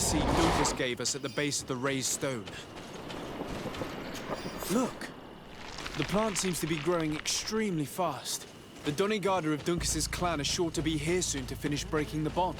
the seed Lucas gave us at the base of the raised stone. Look! The plant seems to be growing extremely fast. The Donegada of Duncas's clan are sure to be here soon to finish breaking the bond.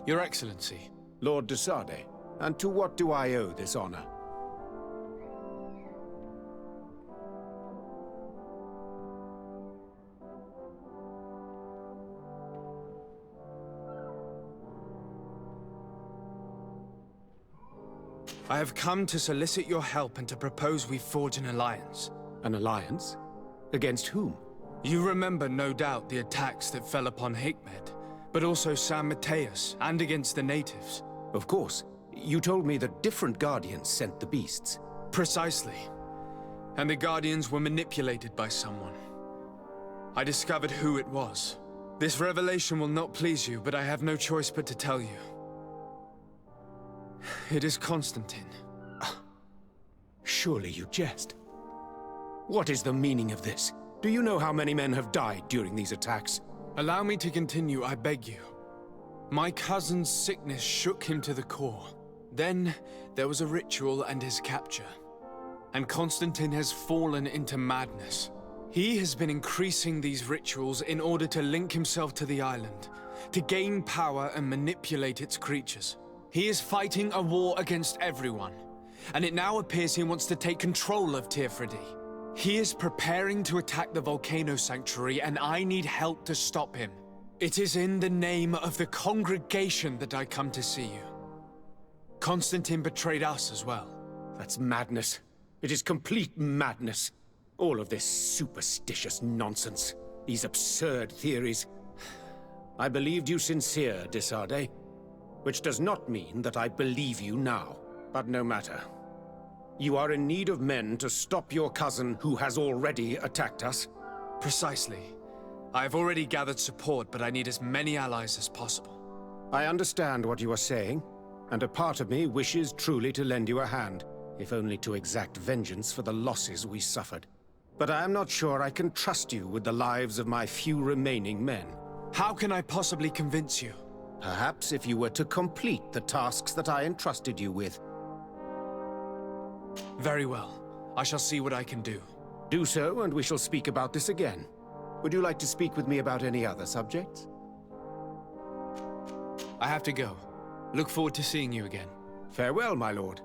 Your Excellency. Lord de Sade, and to what do I owe this honor? I have come to solicit your help and to propose we forge an alliance. An alliance? Against whom? You remember, no doubt, the attacks that fell upon Hikmed, but also San Mateus, and against the natives. Of course. You told me that different Guardians sent the beasts. Precisely. And the Guardians were manipulated by someone. I discovered who it was. This revelation will not please you, but I have no choice but to tell you. It is Constantine. Surely you jest. What is the meaning of this? Do you know how many men have died during these attacks? Allow me to continue, I beg you. My cousin's sickness shook him to the core. Then, there was a ritual and his capture. And Constantine has fallen into madness. He has been increasing these rituals in order to link himself to the island, to gain power and manipulate its creatures. He is fighting a war against everyone, and it now appears he wants to take control of Tir Fradi. He is preparing to attack the volcano sanctuary, and I need help to stop him. It is in the name of the congregation that I come to see you. Constantine betrayed us as well. That's madness. It is complete madness. All of this superstitious nonsense. These absurd theories. I believed you sincere, de Sade. Which does not mean that I believe you now. But no matter. You are in need of men to stop your cousin who has already attacked us? Precisely. I have already gathered support, but I need as many allies as possible. I understand what you are saying, and a part of me wishes truly to lend you a hand, if only to exact vengeance for the losses we suffered. But I am not sure I can trust you with the lives of my few remaining men. How can I possibly convince you? Perhaps if you were to complete the tasks that I entrusted you with. Very well. I shall see what I can do. Do so, and we shall speak about this again. Would you like to speak with me about any other subjects? I have to go. Look forward to seeing you again. Farewell, my lord.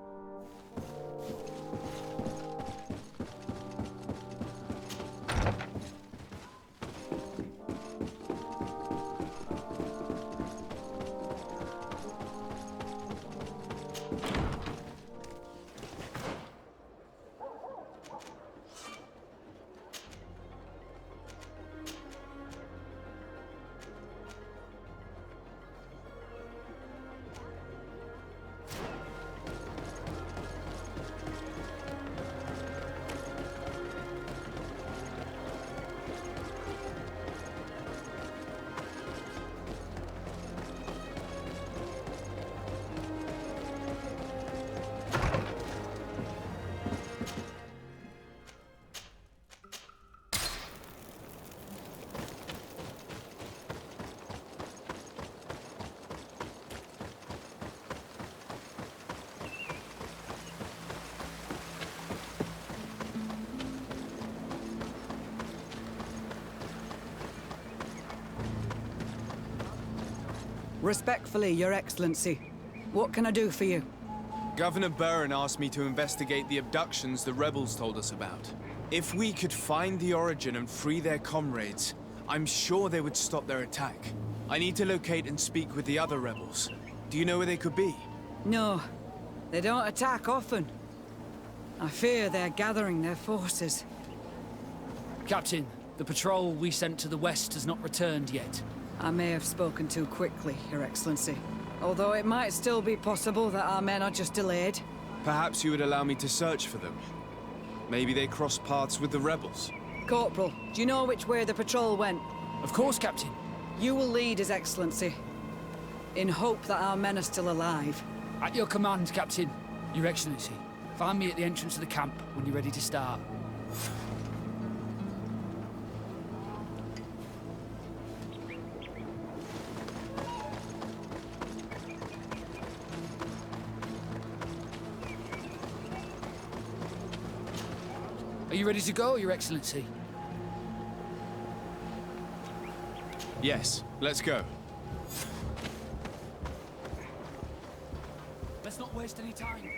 Respectfully, Your Excellency. What can I do for you? Governor Burren asked me to investigate the abductions the rebels told us about. If we could find the origin and free their comrades, I'm sure they would stop their attack. I need to locate and speak with the other rebels. Do you know where they could be? No. They don't attack often. I fear they're gathering their forces. Captain, the patrol we sent to the west has not returned yet. I may have spoken too quickly, Your Excellency. Although it might still be possible that our men are just delayed. Perhaps you would allow me to search for them. Maybe they crossed paths with the rebels. Corporal, do you know which way the patrol went? Of course, Captain. You will lead, His Excellency. In hope that our men are still alive. At your command, Captain. Your Excellency. Find me at the entrance of the camp when you're ready to start. Are you ready to go, Your Excellency? Yes, let's go. Let's not waste any time.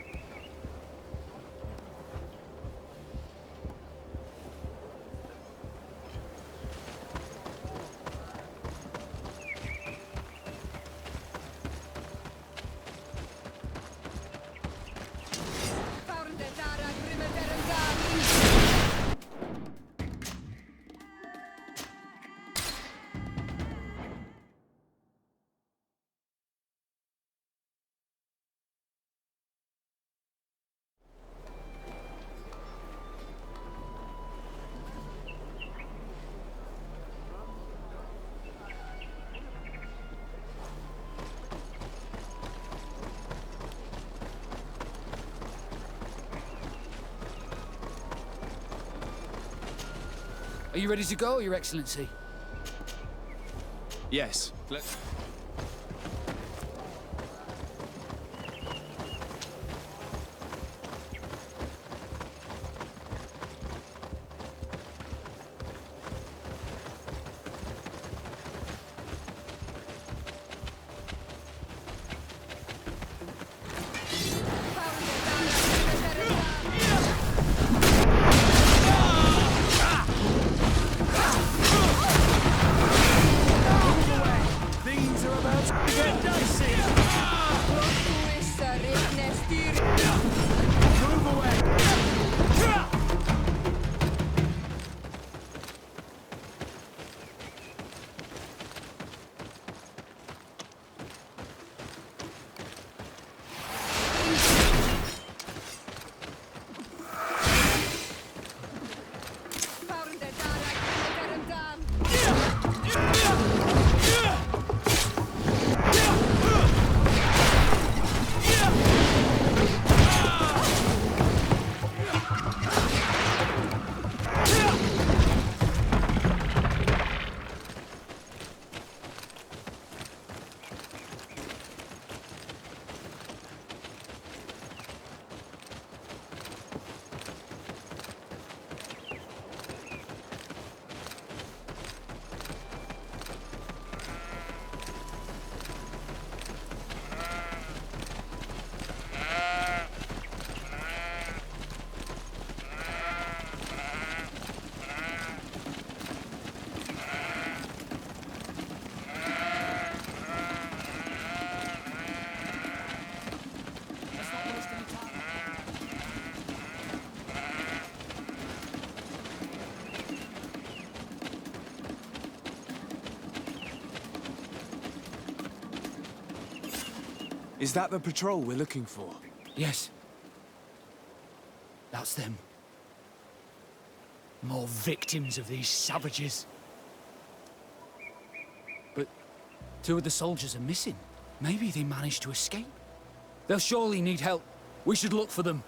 Are you ready to go, Your Excellency? Yes, let's... Is that the patrol we're looking for? Yes. That's them. More victims of these savages. But 2 of the soldiers are missing. Maybe they managed to escape. They'll surely need help. We should look for them.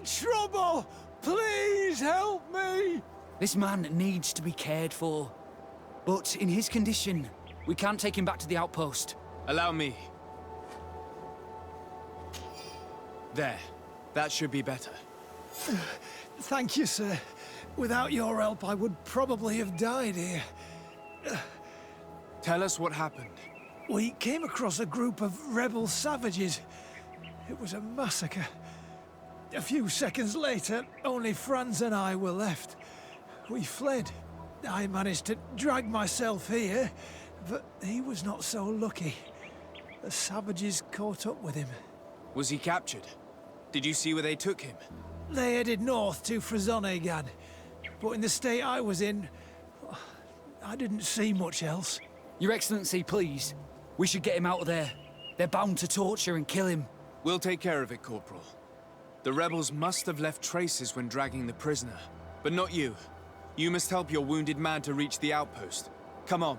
trouble! Please help me! This man needs to be cared for. But in his condition, we can't take him back to the outpost. Allow me. There. That should be better. Thank you, sir. Without your help, I would probably have died here. Tell us what happened. We came across a group of rebel savages. It was a massacre. A few seconds later, only Franz and I were left. We fled. I managed to drag myself here, but he was not so lucky. The savages caught up with him. Was he captured? Did you see where they took him? They headed north to Frazonegan, but in the state I was in, I didn't see much else. Your Excellency, please. We should get him out of there. They're bound to torture and kill him. We'll take care of it, Corporal. The rebels must have left traces when dragging the prisoner. But not you. You must help your wounded man to reach the outpost. Come on.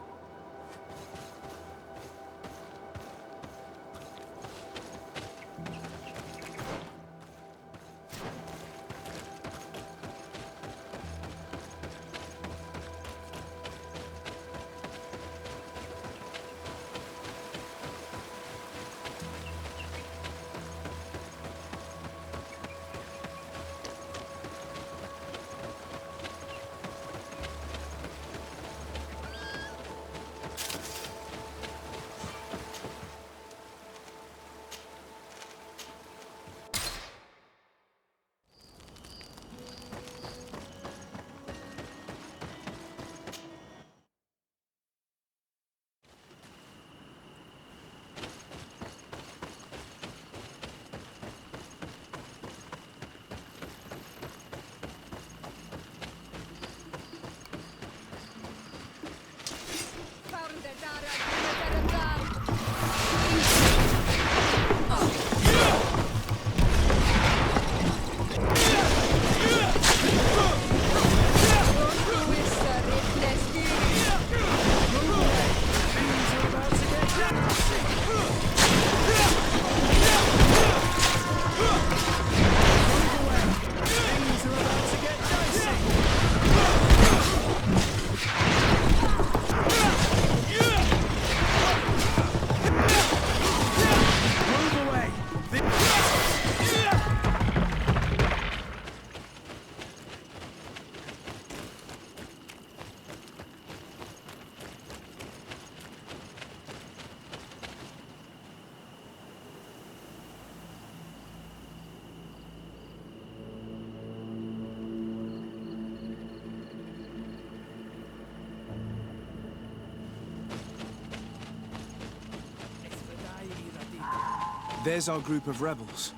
There's our group of rebels.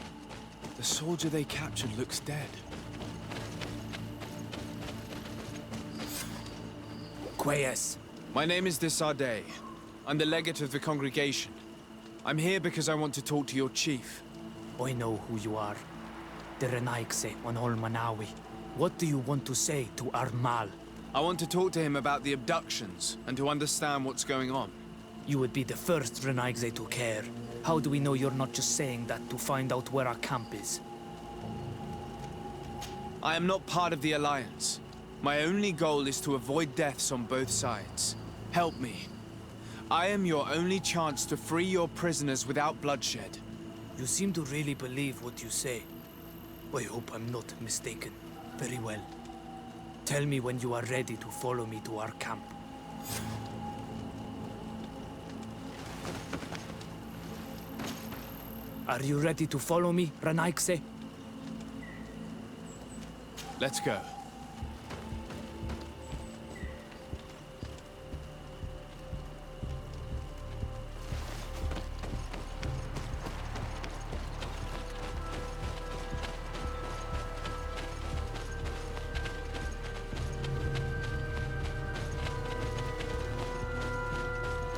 The soldier they captured looks dead. Quayes. My name is Desardet. I'm the legate of the congregation. I'm here because I want to talk to your chief. I know who you are. The Renaigse on Olmanawi. What do you want to say to Armal? I want to talk to him about the abductions and to understand what's going on. You would be the first Renaigse to care. How do we know you're not just saying that to find out where our camp is? I am not part of the Alliance. My only goal is to avoid deaths on both sides. Help me. I am your only chance to free your prisoners without bloodshed. You seem to really believe what you say. I hope I'm not mistaken. Very well. Tell me when you are ready to follow me to our camp. Are you ready to follow me, Renaigse? Let's go.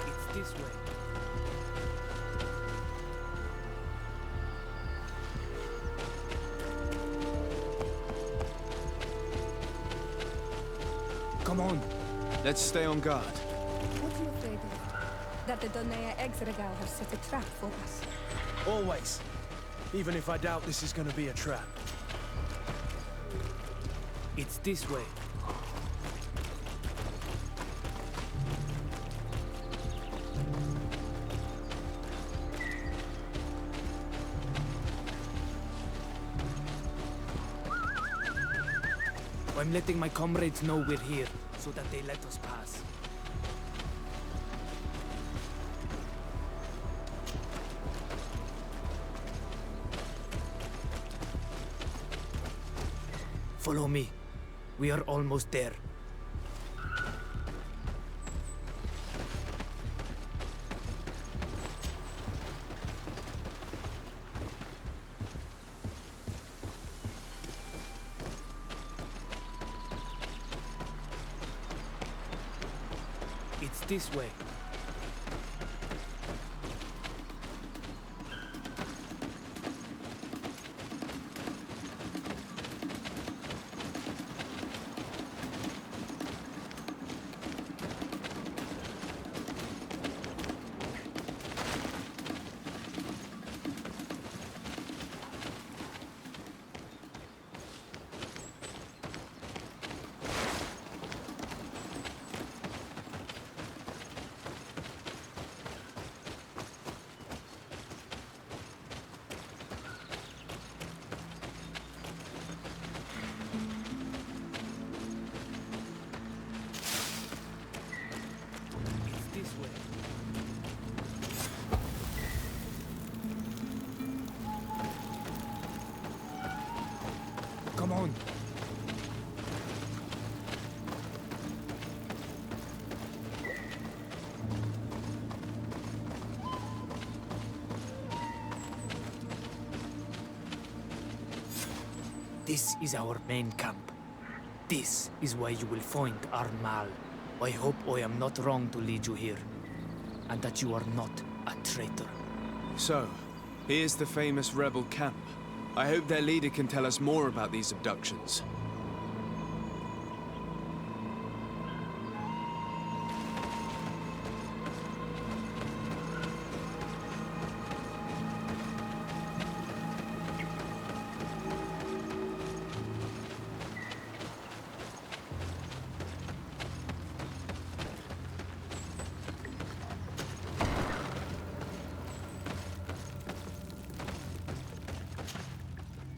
It's this way. Come on. Let's stay on guard. What are you afraid of? That the Donea Exregal have set a trap for us? Always. Even if I doubt this is gonna be a trap. It's this way. I'm letting my comrades know we're here, so that they let us pass. Follow me. We are almost there. It's this way. Come on. This is our main camp. This is where you will find our Mal. I hope I am not wrong to lead you here, and that you are not a traitor. So, here's the famous rebel camp. I hope their leader can tell us more about these abductions.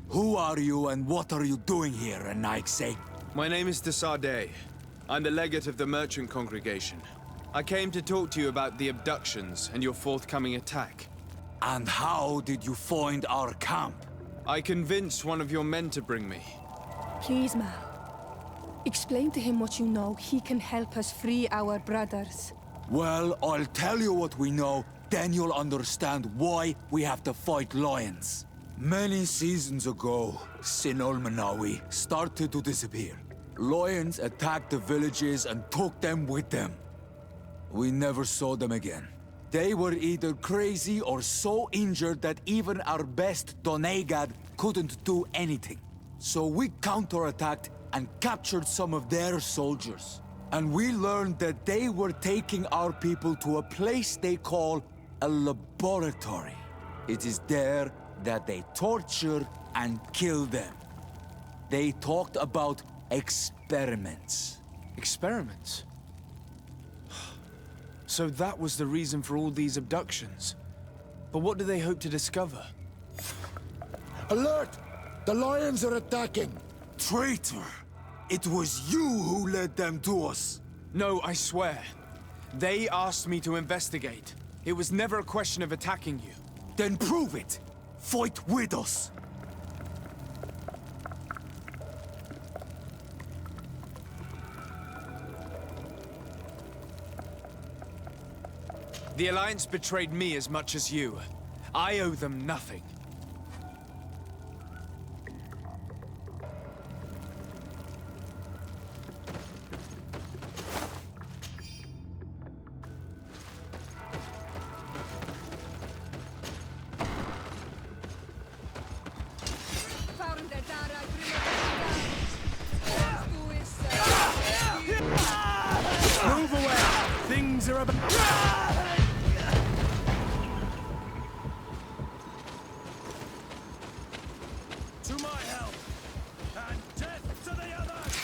Who are you and what are you doing here, Anaikse? My name is Desade. I'm the legate of the merchant congregation. I came to talk to you about the abductions and your forthcoming attack. And how did you find our camp? I convinced one of your men to bring me. Please, Mal. Explain to him what you know. He can help us free our brothers. Well, I'll tell you what we know, then you'll understand why we have to fight lions. Many seasons ago, Sinolmanawi started to disappear. Lions attacked the villages and took them with them. We never saw them again. They were either crazy or so injured that even our best Donegad couldn't do anything. So we counterattacked and captured some of their soldiers. And we learned that they were taking our people to a place they call a laboratory. It is there that they torture and kill them. They talked about experiments. Experiments? So that was the reason for all these abductions. But what do they hope to discover? Alert! The lions are attacking! Traitor! It was you who led them to us! No, I swear. They asked me to investigate. It was never a question of attacking you. Then prove it! Fight with us! The Alliance betrayed me as much as you. I owe them nothing. Move away! Things are about... To my help! And death to the others!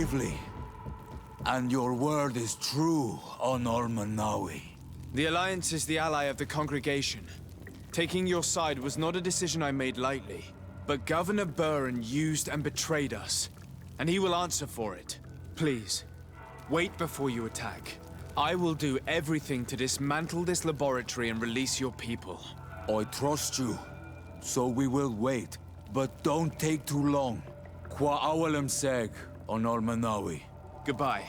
bravely. And your word is true on Almanawi. The Alliance is the ally of the congregation. Taking your side was not a decision I made lightly. But Governor Burren used and betrayed us. And he will answer for it. Please, wait before you attack. I will do everything to dismantle this laboratory and release your people. I trust you. So we will wait. But don't take too long. Qua awalem seg on Almanawi. Goodbye.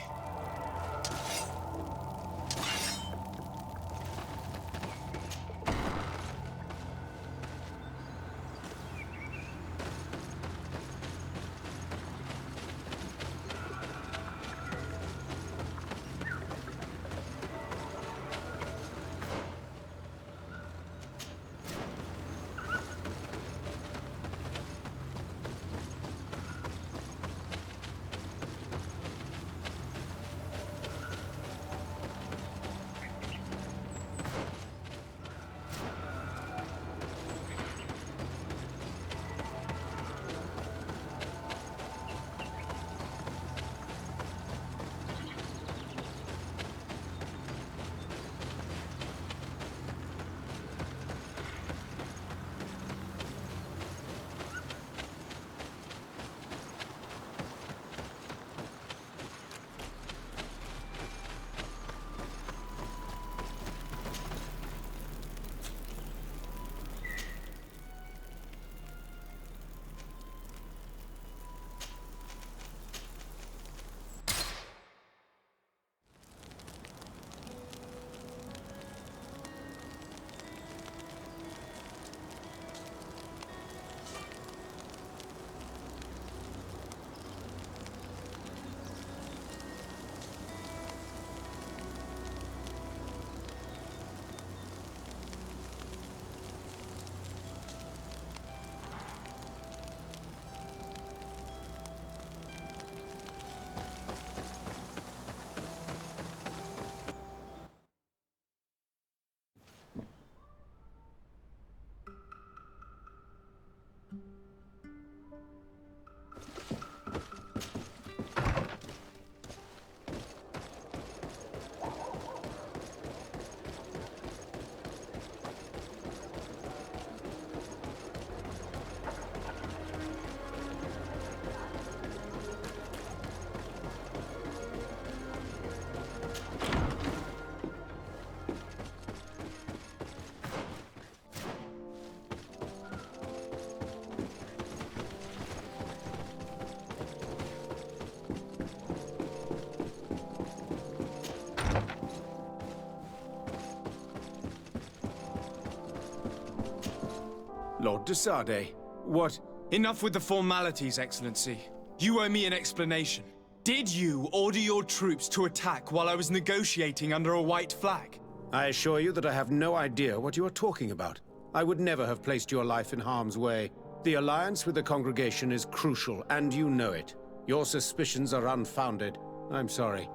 Lord de Sade, what? Enough with the formalities, Excellency. You owe me an explanation. Did you order your troops to attack while I was negotiating under a white flag? I assure you that I have no idea what you are talking about. I would never have placed your life in harm's way. The alliance with the congregation is crucial, and you know it. Your suspicions are unfounded. I'm sorry.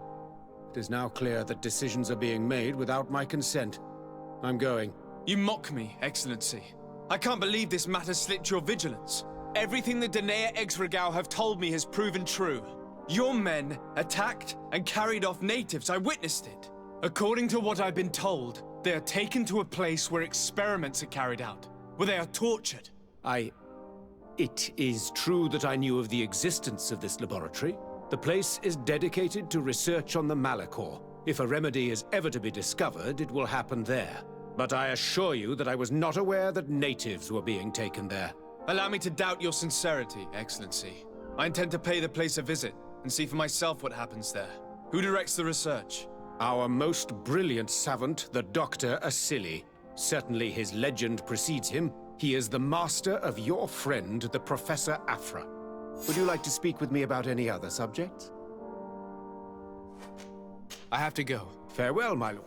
It is now clear that decisions are being made without my consent. I'm going. You mock me, Excellency. I can't believe this matter slipped your vigilance. Everything the Danea Exregao have told me has proven true. Your men attacked and carried off natives. I witnessed it. According to what I've been told, they are taken to a place where experiments are carried out, where they are tortured. It is true that I knew of the existence of this laboratory. The place is dedicated to research on the Malachor. If a remedy is ever to be discovered, it will happen there. But I assure you that I was not aware that natives were being taken there. Allow me to doubt your sincerity, Excellency. I intend to pay the place a visit and see for myself what happens there. Who directs the research? Our most brilliant savant, the Dr. Asili. Certainly his legend precedes him. He is the master of your friend, the Professor Afra. Would you like to speak with me about any other subjects? I have to go. Farewell, my lord.